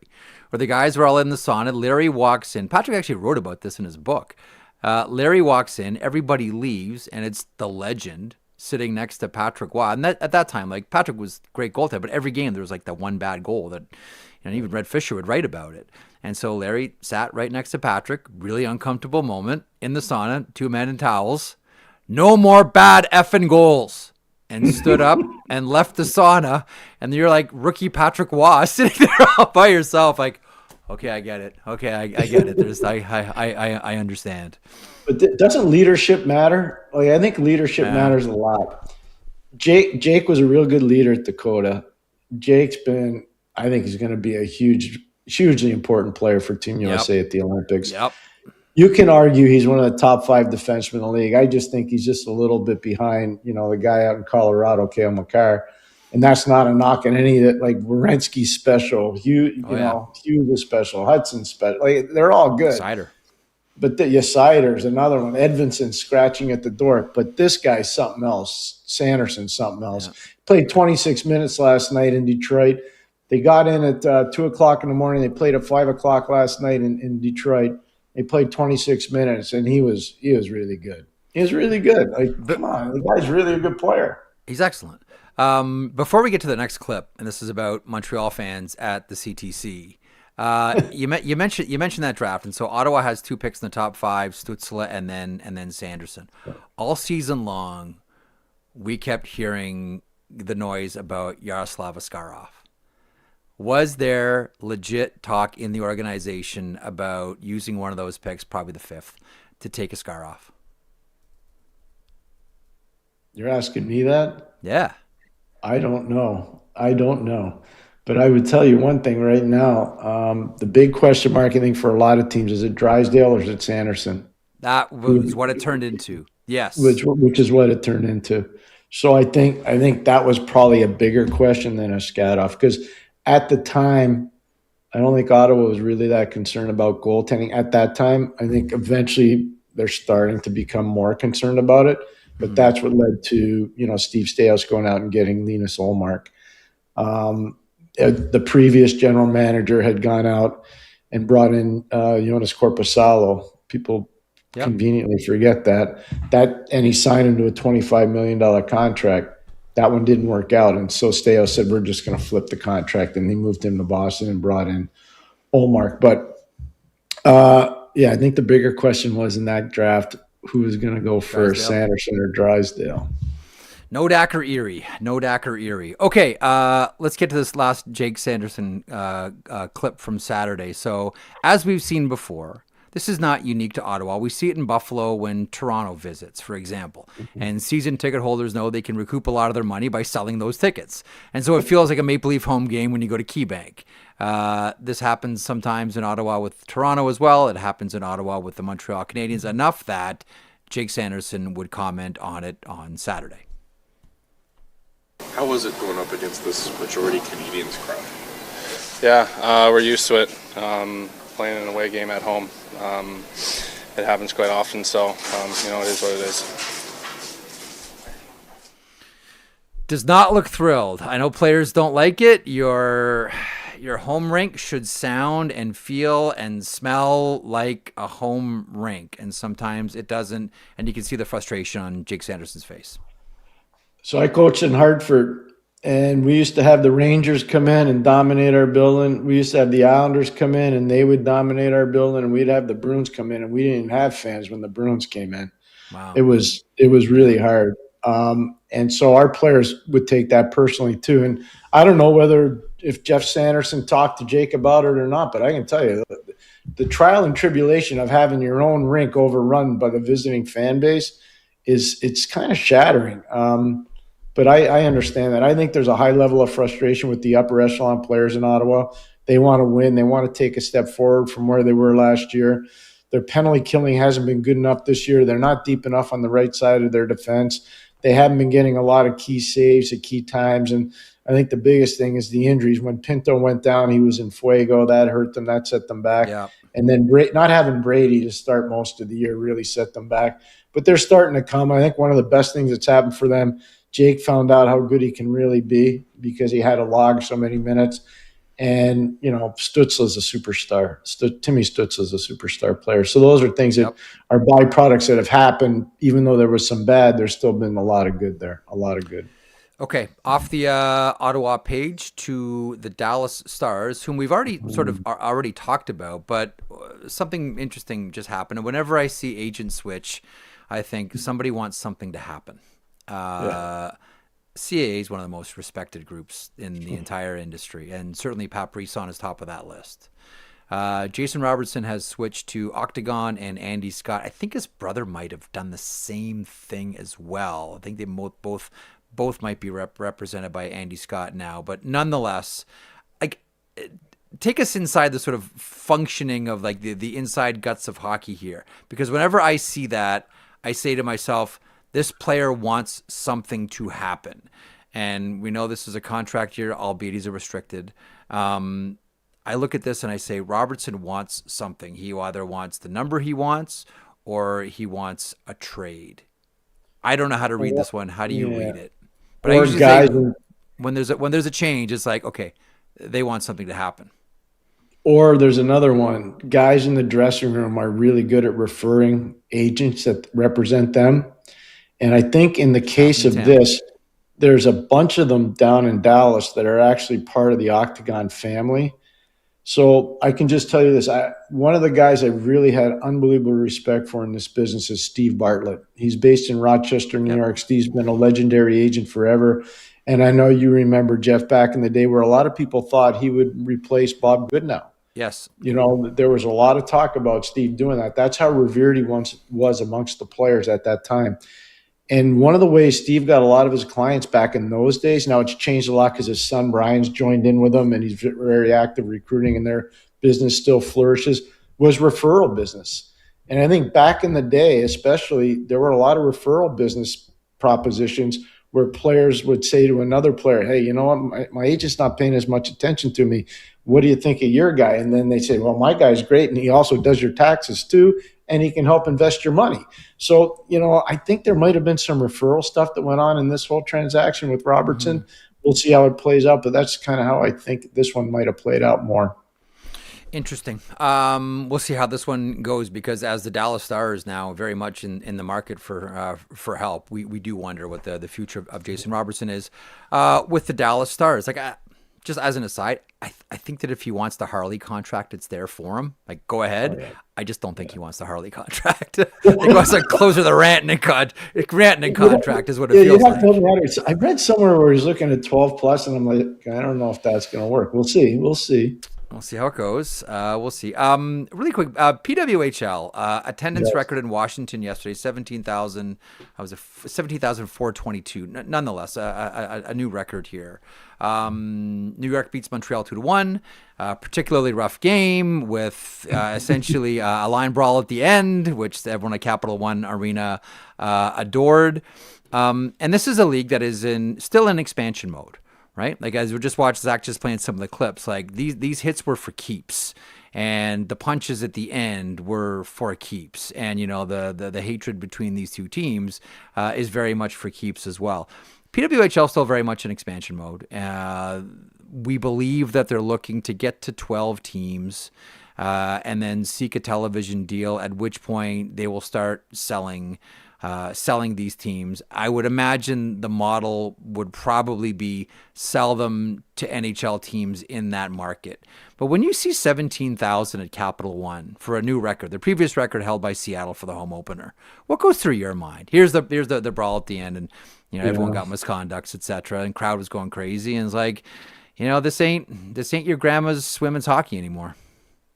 where the guys were all in the sauna. Larry walks in. Patrick actually wrote about this in his book. Larry walks in, everybody leaves, and it's the legend sitting next to Patrick Waugh. And at that time, like, Patrick was a great goaltender, but every game there was like that one bad goal that, even Red Fisher would write about it. And so Larry sat right next to Patrick, really uncomfortable moment in the sauna, two men in towels. "No more bad effing goals." And stood up and left the sauna. And you're like rookie Patrick Waugh sitting there all by yourself, like, okay, I get it. Okay, I get it. I understand. But doesn't leadership matter? Like, I think leadership matters a lot. Jake was a real good leader at Dakota. I think he's going to be a hugely important player for Team USA at the Olympics. Yep. You can argue he's one of the top 5 defensemen in the league. I just think he's just a little bit behind, the guy out in Colorado, Cale Makar. And that's not a knock on any of that. Like, Werenski's special, Hughes is special, Hudson's special. Like, they're all good. Cider. But Sider's another one. Edvinsson scratching at the door. But this guy's something else. Sanderson, something else. Yeah. Played 26 minutes last night in Detroit. They got in at 2 o'clock in the morning. They played at 5 o'clock last night in Detroit. They played 26 minutes, and he was really good. He was really good. Like, come on, the guy's really a good player. He's excellent. Before we get to the next clip, and this is about Montreal fans at the CTC, you mentioned that draft, and so Ottawa has 2 picks in the top 5, Stützle and then Sanderson. All season long, we kept hearing the noise about Yaroslav Askarov. Was there legit talk in the organization about using one of those picks, probably the 5th, to take Askarov? You're asking me that? Yeah. I don't know. But I would tell you one thing right now. The big question mark, I think, for a lot of teams, is it Drysdale or is it Sanderson? That was what it turned into. Yes. Which is what it turned into. So I think that was probably a bigger question than Askarov, because at the time, I don't think Ottawa was really that concerned about goaltending at that time. I think eventually they're starting to become more concerned about it. But that's what led to, Steve Staios going out and getting Linus Ullmark. The previous general manager had gone out and brought in Jonas Korpisalo. People conveniently forget that. And he signed him to a $25 million contract. That one didn't work out. And so Staios said, we're just going to flip the contract. And they moved him to Boston and brought in Ullmark. But, I think the bigger question was in that draft, who was going to go first, Sanderson or Drysdale? No Dak or Erie. Okay, let's get to this last Jake Sanderson clip from Saturday. So, as we've seen before, this is not unique to Ottawa. We see it in Buffalo when Toronto visits, for example. And season ticket holders know they can recoup a lot of their money by selling those tickets. And so it feels like a Maple Leaf home game when you go to KeyBank. This happens sometimes in Ottawa with Toronto as well. It happens in Ottawa with the Montreal Canadiens, enough that Jake Sanderson would comment on it on Saturday. How was it going up against this majority Canadiens crowd? Yeah, we're used to it. Playing an away game at home. It happens quite often, so, it is what it is. Does not look thrilled. I know players don't like it. Your home rink should sound and feel and smell like a home rink, and sometimes it doesn't, and you can see the frustration on Jake Sanderson's face. So I coached in Hartford, and we used to have the Rangers come in and dominate our building. We used to have the Islanders come in, and they would dominate our building, and we'd have the Bruins come in, and we didn't have fans when the Bruins came in. Wow. It was really hard. And so our players would take that personally too. And I don't know if Jeff Sanderson talked to Jake about it or not, but I can tell you the trial and tribulation of having your own rink overrun by the visiting fan base it's kind of shattering. But I understand that. I think there's a high level of frustration with the upper echelon players in Ottawa. They want to win. They want to take a step forward from where they were last year. Their penalty killing hasn't been good enough this year. They're not deep enough on the right side of their defense. They haven't been getting a lot of key saves at key times. And I think the biggest thing is the injuries. When Pinto went down, he was in fuego. That hurt them. That set them back. Yeah. And then not having Brady to start most of the year really set them back. But they're starting to come. I think one of the best things that's happened for them, Jake found out how good he can really be because he had to log so many minutes. And, Stützle's a superstar. Timmy Stützle's a superstar player. So those are things that are byproducts that have happened. Even though there was some bad, there's still been a lot of good there, a lot of good. Okay, off the Ottawa page to the Dallas Stars, whom we've already already talked about, but something interesting just happened. And whenever I see agent switch, I think somebody wants something to happen. CAA is one of the most respected groups in the entire industry, and certainly Pat Brisson is top of that list. Jason Robertson has switched to Octagon, and Andy Scott, I think his brother might have done the same thing as well. I think they both might be represented by Andy Scott now, but nonetheless, take us inside the sort of functioning of the inside guts of hockey here, because whenever I see that, I say to myself, this player wants something to happen. And we know this is a contract year, albeit he's a restricted. I I look at this and I say Robertson wants something. He either wants the number he wants or he wants a trade. I don't know how to read this one. How do you read it? But I Or usually guys, say when there's a change, it's like, okay, they want something to happen. or there's another one. Guys in the dressing room are really good at referring agents that represent them. And I think in the case of this, there's a bunch of them down in Dallas that are actually part of the Octagon family. So I can just tell you this. One of the guys I really had unbelievable respect for in this business is Steve Bartlett. He's based in Rochester, New York. Steve's been a legendary agent forever. And I know you remember, Jeff, back in the day where a lot of people thought he would replace Bob Goodnow. Yes. You know, there was a lot of talk about Steve doing that. That's how revered he once was amongst the players at that time. And one of the ways Steve got a lot of his clients back in those days, now it's changed a lot because his son Brian's joined in with him and he's very active recruiting and their business still flourishes, was referral business. And I think back in the day, especially, there were a lot of referral business propositions where players would say to another player, hey, you know what, my agent's not paying as much attention to me. What do you think of your guy? And then they say, well, my guy's great and he also does your taxes too, and he can help invest your money. So, you know, I think there might have been some referral stuff that went on in this whole transaction with Robertson. Mm-hmm. We'll see how it plays out, but that's kind of how I think this one might have played out more. Interesting. We'll see how this one goes because as the Dallas Stars now very much in the market for help, we do wonder what the future of Jason Robertson is with the Dallas Stars. Like, just as an aside, I think that if he wants the Harley contract, it's there for him. Like, go ahead. Oh, yeah. I just don't think he wants the Harley contract. He wants to closer the Rantanen contract is what it feels like. I read somewhere where he's looking at 12 plus, and I'm like, I don't know if that's going to work. We'll see. We'll see how it goes. We'll see. Really quick, PWHL attendance record in Washington yesterday, 17,000. I was 17,422. Nonetheless, a new record here. New York beats Montreal 2-1. Particularly rough game with essentially a line brawl at the end, which everyone at Capital One Arena adored. And this is a league that is still in expansion mode. Right? Like, as we just watched Zach just playing some of the clips, like these hits were for keeps and the punches at the end were for keeps. And, you know, the hatred between these two teams is very much for keeps as well. PWHL still very much in expansion mode. We believe that they're looking to get to 12 teams and then seek a television deal, at which point they will start selling these teams. I would imagine the model would probably be sell them to NHL teams in that market. But when you see 17,000 at Capital One for a new record, the previous record held by Seattle for the home opener, what goes through your mind? Here's the brawl at the end, and you know everyone got misconducts, etc., and crowd was going crazy, and it's like, you know, this ain't your grandma's women's hockey anymore.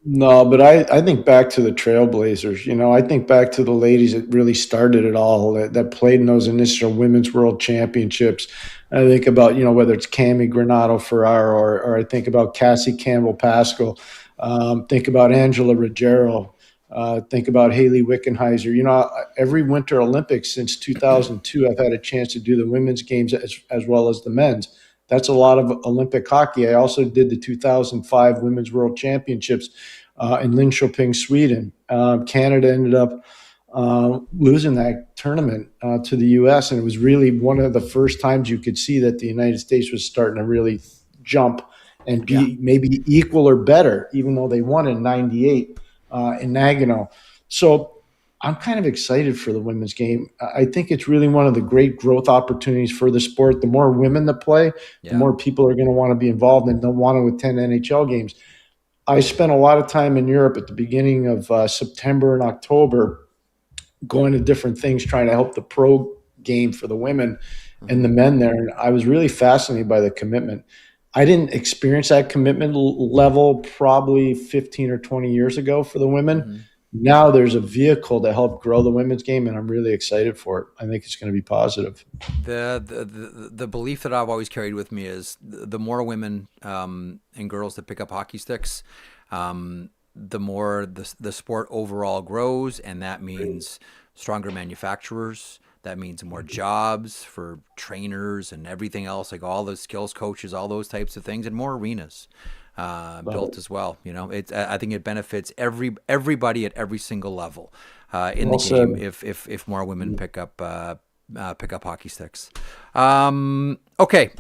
No, but I think back to the Trailblazers. You know, I think back to the ladies that really started it all, that played in those initial Women's World Championships. I think about, you know, whether it's Cami Granato Ferraro or I think about Cassie Campbell Pascal. Think about Angela Ruggiero. Think about Haley Wickenheiser. You know, every Winter Olympics since 2002, I've had a chance to do the women's games as well as the men's. That's a lot of Olympic hockey. I also did the 2005 Women's World Championships in Linköping, Sweden. Canada ended up losing that tournament to the U.S., and it was really one of the first times you could see that the United States was starting to really jump and be maybe equal or better, even though they won in '98 in Nagano. So I'm kind of excited for the women's game. I think it's really one of the great growth opportunities for the sport. The more women that play, the more people are going to want to be involved and they'll want to attend NHL games. I spent a lot of time in Europe at the beginning of September and October going to different things, trying to help the pro game for the women and the men there. And I was really fascinated by the commitment. I didn't experience that commitment level probably 15 or 20 years ago for the women. Mm-hmm. Now there's a vehicle to help grow the women's game, and I'm really excited for it. I think it's going to be positive. The belief that I've always carried with me is the more women and girls that pick up hockey sticks, the more the sport overall grows, and that means stronger manufacturers. That means more jobs for trainers and everything else, like all the skills coaches, all those types of things, and more arenas. built as well. You know, I think it benefits everybody at every single level in the game if more women pick up hockey sticks. Okay,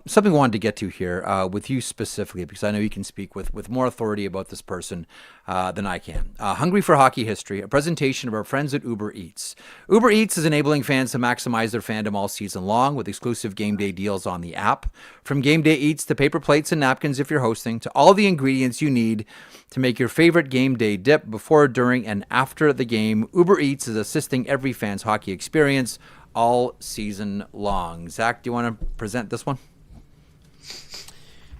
something I wanted to get to here with you specifically, because I know you can speak with more authority about this person than I can. Hungry for Hockey History, a presentation of our friends at Uber Eats. Uber Eats is enabling fans to maximize their fandom all season long with exclusive game day deals on the app. From game day eats to paper plates and napkins if you're hosting, to all the ingredients you need to make your favorite game day dip before, during, and after the game, Uber Eats is assisting every fan's hockey experience all season long. Zach, do you want to present this one?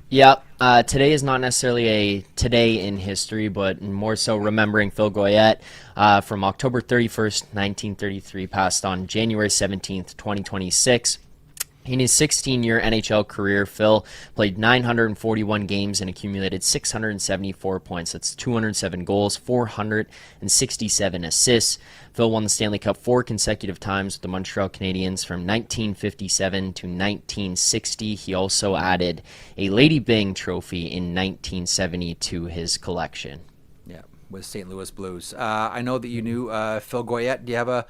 Yeah, today is not necessarily a today in history, but more so remembering Phil Goyette from October 31st, 1933, passed on January 17th, 2026. In his 16-year NHL career, Phil played 941 games and accumulated 674 points. That's 207 goals, 467 assists. Phil won the Stanley Cup 4 consecutive times with the Montreal Canadiens from 1957 to 1960. He also added a Lady Byng trophy in 1970 to his collection. Yeah, with St. Louis Blues. I know that you knew Phil Goyette. Do you have a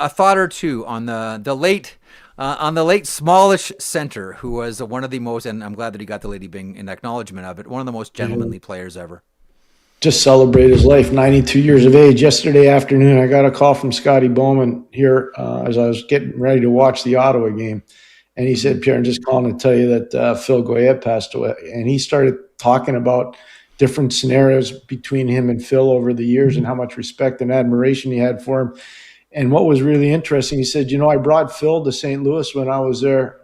thought or two on the late smallish center, who was one of the most, and I'm glad that he got the Lady Byng in acknowledgement of it, one of the most gentlemanly players ever? Just celebrate his life, 92 years of age. Yesterday afternoon, I got a call from Scotty Bowman here as I was getting ready to watch the Ottawa game. And he said, Pierre, I'm just calling to tell you that Phil Goyette passed away. And he started talking about different scenarios between him and Phil over the years and how much respect and admiration he had for him. And what was really interesting, he said, I brought Phil to St. Louis when I was there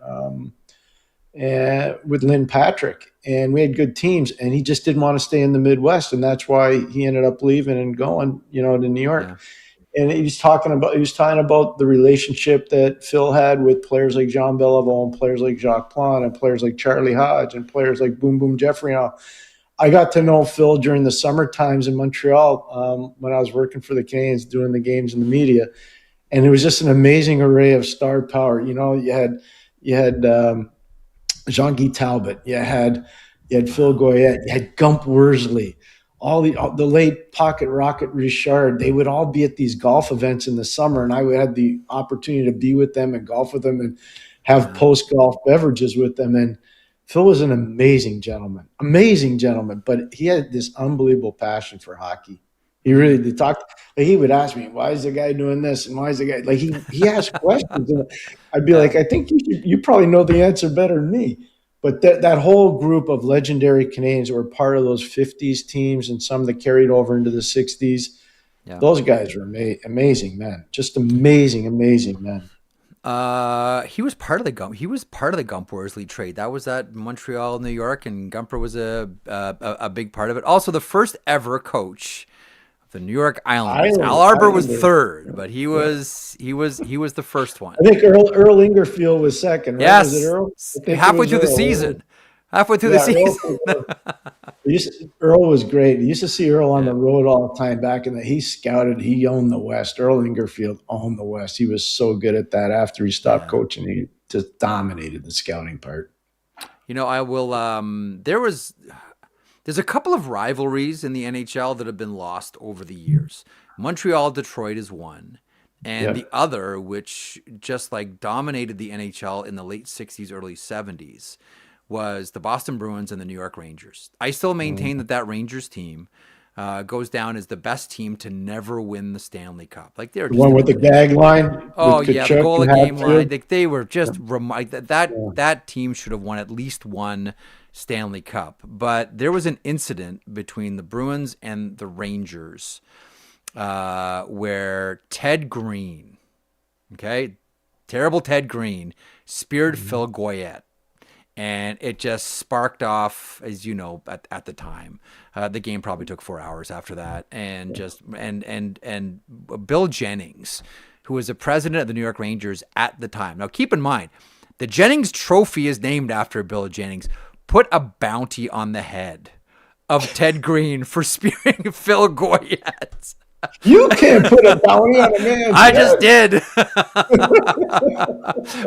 with Lynn Patrick, and we had good teams, and he just didn't want to stay in the Midwest, and that's why he ended up leaving and going, to New York. Yeah. And he was talking about the relationship that Phil had with players like Jean Beliveau and players like Jacques Plante and players like Charlie Hodge and players like Boom Boom Jeffrey. I got to know Phil during the summer times in Montreal when I was working for the Canadiens, doing the games in the media, and it was just an amazing array of star power. You had Jean-Guy Talbot, you had Phil Goyette, you had Gump Worsley, all the late Pocket Rocket Richard. They would all be at these golf events in the summer, and I had the opportunity to be with them and golf with them and have post-golf beverages with them. And Phil was an amazing gentleman, but he had this unbelievable passion for hockey. He really did talk. He would ask me, "Why is the guy doing this?" And why is the guy like he asked questions? And I'd be like, "I think you probably know the answer better than me." But that whole group of legendary Canadians who were part of those '50s teams and some that carried over into the '60s. Yeah. Those guys were amazing men, just amazing men. He was part of the Gump Worsley trade. That was at Montreal, New York, and Gumper was a big part of it. Also, the first ever coach of the New York Islanders. Al Arbour was third, but he was the first one. I think Earl Ingerfield was second. Right? Yes, was it Earl? Halfway through the season. Earl was great. You used to see Earl on the road all the time back in the. He owned the West. Earl Ingerfield owned the West. He was so good at that. After he stopped coaching, he just dominated the scouting part. I will. There's a couple of rivalries in the NHL that have been lost over the years. Montreal, Detroit is one. And the other, which just dominated the NHL in the late 60s, early 70s, was the Boston Bruins and the New York Rangers. I still maintain that Rangers team goes down as the best team to never win the Stanley Cup. They're just one with the gag line. Oh yeah, the goal of game line. They were just that team should have won at least one Stanley Cup. But there was an incident between the Bruins and the Rangers where Ted Green, terrible Ted Green, speared Phil Goyette. And it just sparked off, as you know, at the time. The game probably took 4 hours after that. And and Bill Jennings, who was the president of the New York Rangers at the time. Now, keep in mind, the Jennings Trophy is named after Bill Jennings. Put a bounty on the head of Ted Green for spearing Phil Goyette. You can't put a bounty on a man's I head. just did.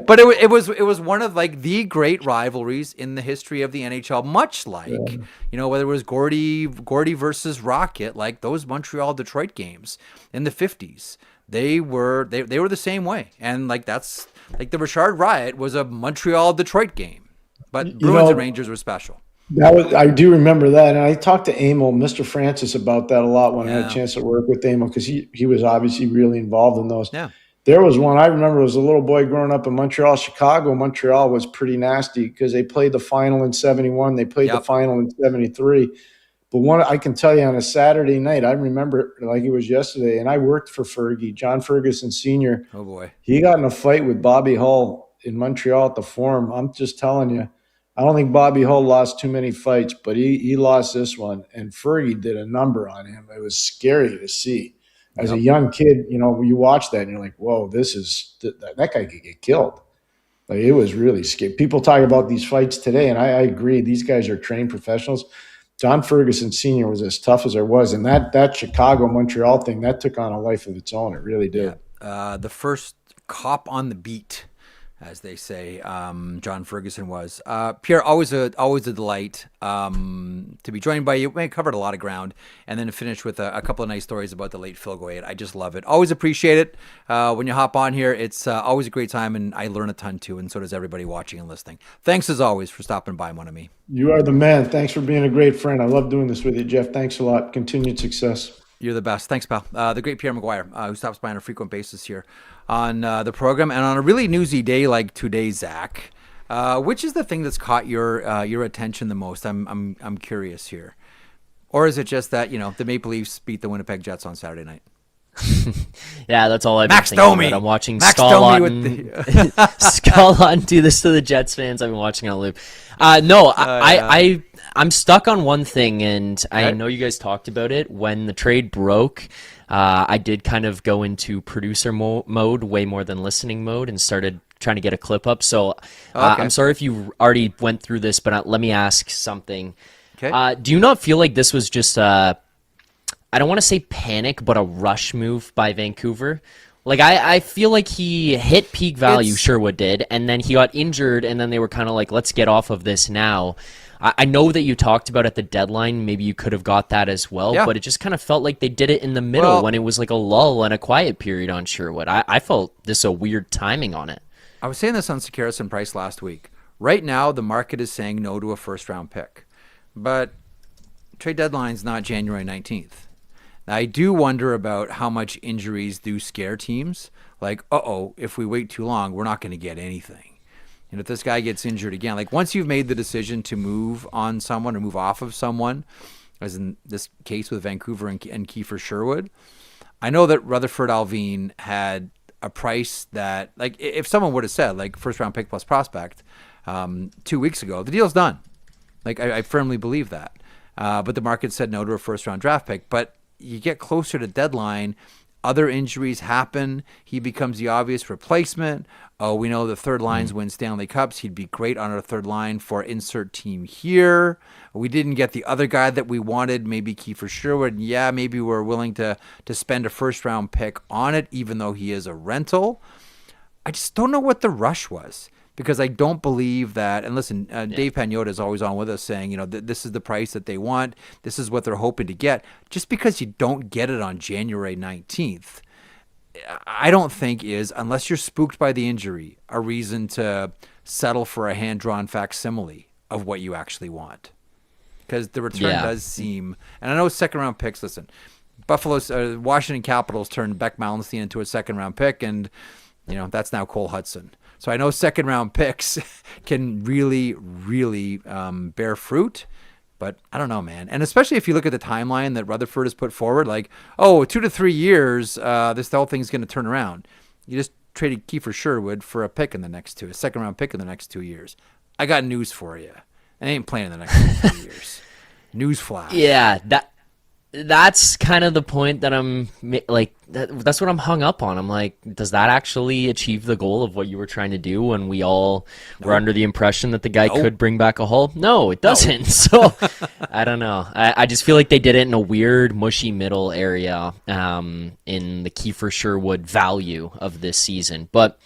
But it was one of like the great rivalries in the history of the NHL, much like, whether it was Gordy versus Rocket, like those Montreal Detroit games in the 50s. They were the same way. And like that's like the Richard Riot was a Montreal Detroit game. But Bruins and Rangers were special. I do remember that, and I talked to Emil, Mr. Francis, about that a lot when I had a chance to work with Emil, because he was obviously really involved in those. Yeah. There was one I remember as a little boy growing up in Montreal. Chicago, Montreal was pretty nasty because they played the final in 71. They played the final in 73. But one I can tell you on a Saturday night, I remember it like it was yesterday, and I worked for Fergie, John Ferguson Sr. Oh, boy. He got in a fight with Bobby Hull in Montreal at the Forum. I'm just telling you. I don't think Bobby Hull lost too many fights, but he lost this one, and Fergie did a number on him. It was scary to see. As a young kid, you watch that and you're like, whoa, that guy could get killed. Like, it was really scary. People talk about these fights today, and I agree. These guys are trained professionals. John Ferguson Sr. was as tough as there was, and that Chicago-Montreal thing, that took on a life of its own. It really did. Yeah. The first cop on the beat, as they say, John Ferguson was. Pierre, always a delight to be joined by you. We covered a lot of ground, and then to finish with a couple of nice stories about the late Phil Goyette. I just love it. Always appreciate it when you hop on here. It's always a great time, and I learn a ton too, and so does everybody watching and listening. Thanks as always for stopping by, mon ami. You are the man. Thanks for being a great friend. I love doing this with you, Jeff. Thanks a lot. Continued success. You're the best. Thanks, pal. The great Pierre McGuire, who stops by on a frequent basis here on the program, and on a really newsy day like today, Zach. Which is the thing that's caught your attention the most? I'm curious here, or is it just that the Maple Leafs beat the Winnipeg Jets on Saturday night? Yeah, that's all I've been thinking about. I'm watching Scott do this to the Jets fans. I've been watching on loop. I'm stuck on one thing, and I know you guys talked about it. When the trade broke, I did kind of go into producer mode way more than listening mode and started trying to get a clip up. So I'm sorry if you already went through this, but let me ask something. Okay. Do you not feel like this was just I don't want to say panic, but a rush move by Vancouver? Like, I feel like he hit peak value, Sherwood did, and then he got injured, and then they were kind of like, let's get off of this now. I know that you talked about at the deadline, maybe you could have got that as well, but it just kind of felt like they did it in the middle when it was like a lull and a quiet period on Sherwood. I felt this a weird timing on it. I was saying this on Sekeres and Price last week. Right now, the market is saying no to a first-round pick, but trade deadline's not January 19th. Now, I do wonder about how much injuries do scare teams. Like, if we wait too long, we're not going to get anything. And if this guy gets injured again, like once you've made the decision to move on someone or move off of someone, as in this case with Vancouver and Kiefer Sherwood, I know that Rutherford Alvin had a price that, like, if someone would have said, like, first-round pick plus prospect 2 weeks ago, the deal's done. Like, I firmly believe that. But the market said no to a first-round draft pick. But you get closer to deadline, other injuries happen. He becomes the obvious replacement. We know the third lines win Stanley Cups. He'd be great on our third line for insert team here. We didn't get the other guy that we wanted, maybe Kiefer Sherwood. Yeah, maybe we're willing to spend a first-round pick on it, even though he is a rental. I just don't know what the rush was. Because I don't believe that, and listen, Dave Pagnotta is always on with us saying, this is the price that they want. This is what they're hoping to get. Just because you don't get it on January 19th, I don't think is, unless you're spooked by the injury, a reason to settle for a hand-drawn facsimile of what you actually want. Because the return does seem, and I know second-round picks, listen, Washington Capitals turned Beck Malmsteen into a second-round pick, and, that's now Cole Hudson. So I know second-round picks can really, really bear fruit, but I don't know, man. And especially if you look at the timeline that Rutherford has put forward, like, 2 to 3 years, this whole thing's going to turn around. You just traded Kiefer Sherwood for a second-round pick in the next 2 years. I got news for you. I ain't playing in the next 2 years. Newsflash. Yeah, that's kind of the point that I'm like, that's what I'm hung up on. I'm like, does that actually achieve the goal of what you were trying to do when we all were under the impression that the guy could bring back a Hull? No, it doesn't. So I don't know. I just feel like they did it in a weird, mushy middle area in the Kiefer Sherwood value of this season. But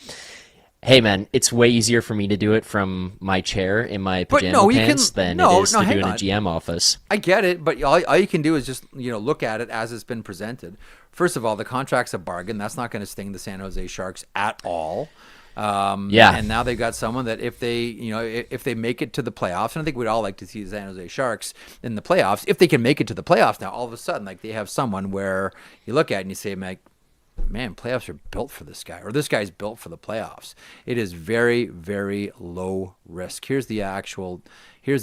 hey, man, it's way easier for me to do it from my chair in my pajama pants than it is to do in a GM office. I get it, but all you can do is just look at it as it's been presented. First of all, the contract's a bargain. That's not going to sting the San Jose Sharks at all. And now they've got someone that if they make it to the playoffs, and I think we'd all like to see the San Jose Sharks in the playoffs. If they can make it to the playoffs now, all of a sudden, like they have someone where you look at it and you say, man, playoffs are built for this guy, or this guy's built for the playoffs. It is very, very low risk. Here's the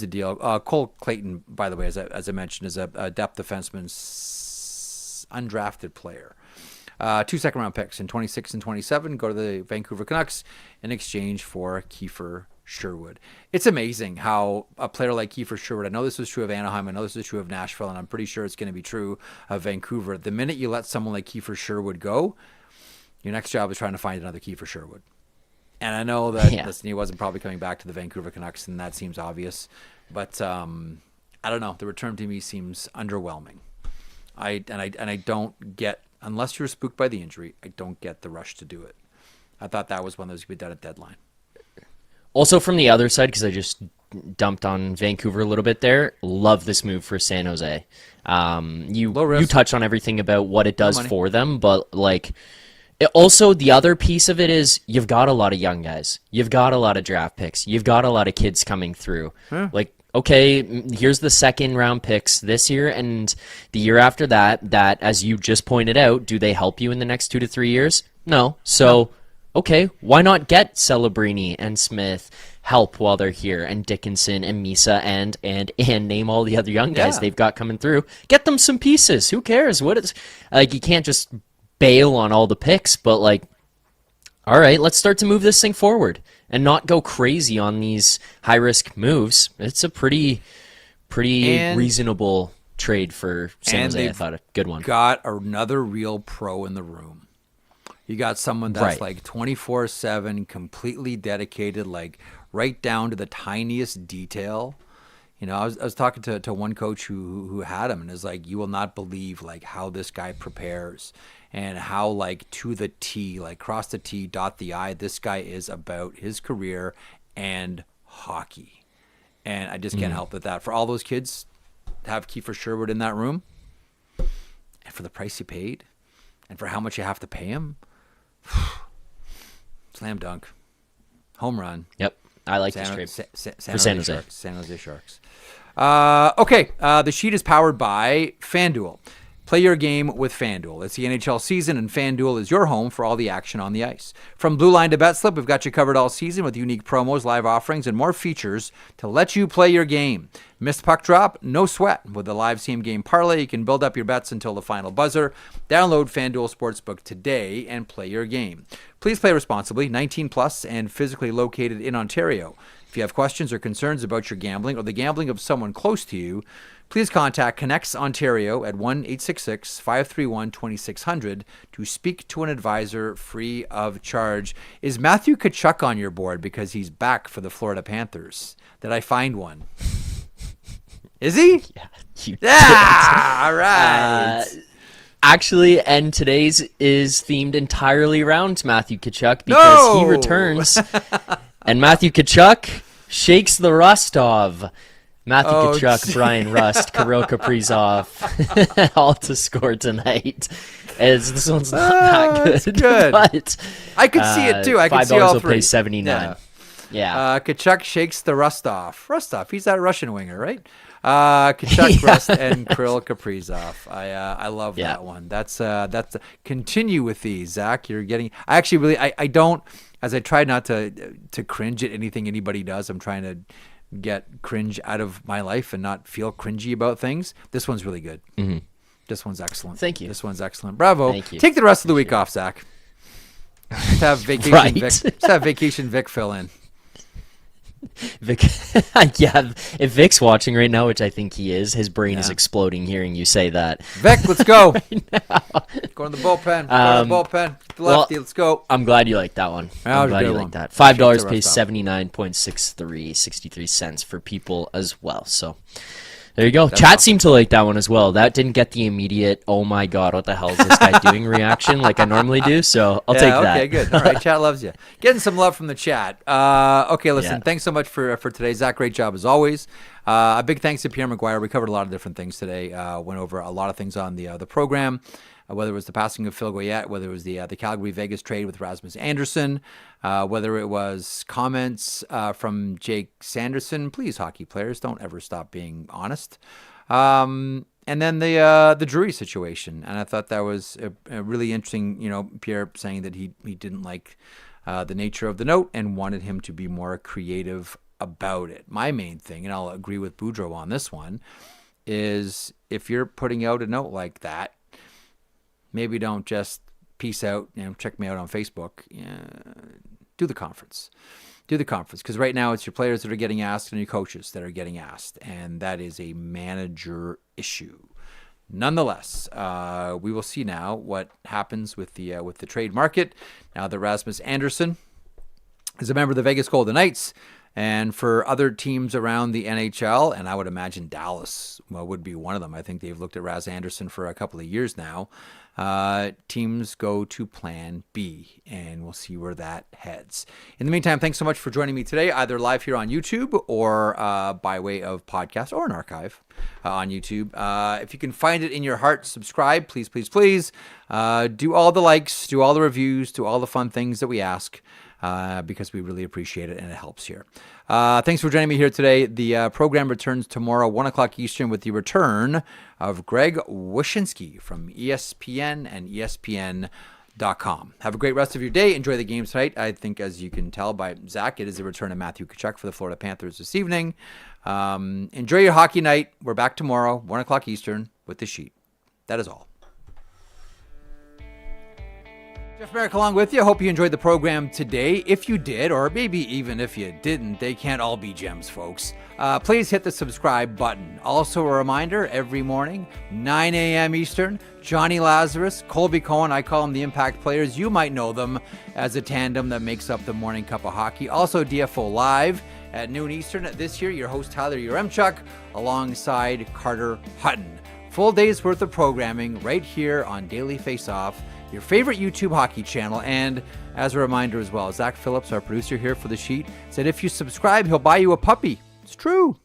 deal. Cole Clayton, by the way, as I mentioned, is a depth defenseman, undrafted player. 2 second-round picks in 26 and 27 go to the Vancouver Canucks in exchange for Kiefer Sherwood. It's amazing how a player like Kiefer Sherwood, I know this was true of Anaheim, I know this is true of Nashville, and I'm pretty sure it's going to be true of Vancouver. The minute you let someone like Kiefer Sherwood go, your next job is trying to find another Kiefer Sherwood. And I know that he wasn't probably coming back to the Vancouver Canucks, and that seems obvious. But I don't know. The return to me seems underwhelming. I don't get, unless you're spooked by the injury, I don't get the rush to do it. I thought that was one that was going to be done at deadline. Also from the other side, because I just dumped on Vancouver a little bit there, love this move for San Jose. You touch on everything about what it does for them, but also the other piece of it is you've got a lot of young guys. You've got a lot of draft picks. You've got a lot of kids coming through. Yeah. Okay, here's the second-round picks this year and the year after that, as you just pointed out, do they help you in the next 2 to 3 years? No. So... okay, why not get Celebrini and Smith help while they're here, and Dickinson and Misa and name all the other young guys they've got coming through. Get them some pieces. Who cares? You can't just bail on all the picks, but all right, let's start to move this thing forward and not go crazy on these high-risk moves. It's a pretty reasonable trade for San Jose. I thought a good one. Got another real pro in the room. You got someone that's 24/7, completely dedicated, right down to the tiniest detail. I was talking to one coach who had him, and is you will not believe how this guy prepares and how to the T, cross the T, dot the I, this guy is about his career and hockey. And I just can't help that. For all those kids to have Kiefer Sherwood in that room, and for the price you paid, and for how much you have to pay him, slam dunk, home run. Yep, I like this trade for San Jose. San Jose Sharks. Okay, the sheet is powered by FanDuel. Play your game with FanDuel. It's the NHL season, and FanDuel is your home for all the action on the ice. From Blue Line to BetSlip, we've got you covered all season with unique promos, live offerings, and more features to let you play your game. Missed puck drop? No sweat. With the live same game parlay, you can build up your bets until the final buzzer. Download FanDuel Sportsbook today and play your game. Please play responsibly, 18 plus, and physically located in Ontario. If you have questions or concerns about your gambling or the gambling of someone close to you, please contact Connects Ontario at 1-866-531-2600 to speak to an advisor free of charge. Is Matthew Tkachuk on your board because he's back for the Florida Panthers? Did I find one? Is he? Yeah, all right. Actually, and today's is themed entirely around Matthew Tkachuk because he returns. And Matthew Tkachuk shakes the rust off. Matthew Tkachuk, Brian Rust, Kirill Kaprizov, all to score tonight. This one's not that good. It's good. But I could see it too. I could see all will three. pay $79. Yeah. Tkachuk shakes the rust off. He's that Russian winger, right? Tkachuk, Rust, and Kirill Kaprizov. I love that one. That's continue with these, Zach. You're getting. I actually really. I don't. As I try not to cringe at anything anybody does. I'm trying to get cringe out of my life and not feel cringy about things. This one's really good. Mm-hmm. This one's excellent. Thank you. This one's excellent. Bravo. Thank you. Take the rest of the week off, Zach. Just have vacation Vic. Just have vacation Vic fill in. Vic, yeah, if Vic's watching right now, which I think he is, his brain is exploding hearing you say that. Vic, let's go. Go in the bullpen. Go in the bullpen. The lefty, let's go. I'm glad you like that one. I'm glad you like that. $5 pays 63 cents for people as well. So there you go. Chat seemed to like that one as well. That didn't get the immediate, oh my God, what the hell is this guy doing reaction like I normally do. So I'll take that. Okay, good. All right, chat loves you. Getting some love from the chat. Okay, listen, thanks so much for today. Zach, great job as always. A big thanks to Pierre McGuire. We covered a lot of different things today. Went over a lot of things on the program. Whether it was the passing of Phil Goyette, whether it was the Calgary Vegas trade with Rasmus Andersson, whether it was comments from Jake Sanderson, please, hockey players, don't ever stop being honest. And then the Drury situation, and I thought that was a really interesting. Pierre saying that he didn't like the nature of the note and wanted him to be more creative about it. My main thing, and I'll agree with Boudreau on this one, is if you're putting out a note like that, maybe don't just peace out, check me out on Facebook. Do the conference. Because right now it's your players that are getting asked and your coaches that are getting asked, and that is a manager issue. Nonetheless, we will see now what happens with the trade market now that Rasmus Andersson is a member of the Vegas Golden Knights. And for other teams around the NHL, and I would imagine Dallas would be one of them. I think they've looked at Ras Andersson for a couple of years now. Teams go to plan B, and we'll see where that heads. In the meantime, thanks so much for joining me today, either live here on YouTube or by way of podcast or an archive on YouTube. If you can find it in your heart, subscribe, please, please, please. Do all the likes, do all the reviews, do all the fun things that we ask. Because we really appreciate it and it helps here. Thanks for joining me here today. The program returns tomorrow, 1 o'clock Eastern, with the return of Greg Wyshynski from ESPN and ESPN.com. Have a great rest of your day. Enjoy the games tonight. I think, as you can tell by Zach, it is the return of Matthew Tkachuk for the Florida Panthers this evening. Enjoy your hockey night. We're back tomorrow, 1 o'clock Eastern, with the sheet. That is all. Jeff Marek along with you. I hope you enjoyed the program today. If you did, or maybe even if you didn't, they can't all be gems, folks. Please hit the subscribe button. Also a reminder, every morning, 9 a.m. Eastern, Johnny Lazarus, Colby Cohen, I call them the Impact Players. You might know them as a tandem that makes up the Morning Cup of Hockey. Also DFO Live at noon Eastern. This year, your host Tyler Yaremchuk alongside Carter Hutton. Full day's worth of programming right here on Daily Faceoff, your favorite YouTube hockey channel. And as a reminder as well, Zach Phillips, our producer here for the sheet, said if you subscribe, he'll buy you a puppy. It's true.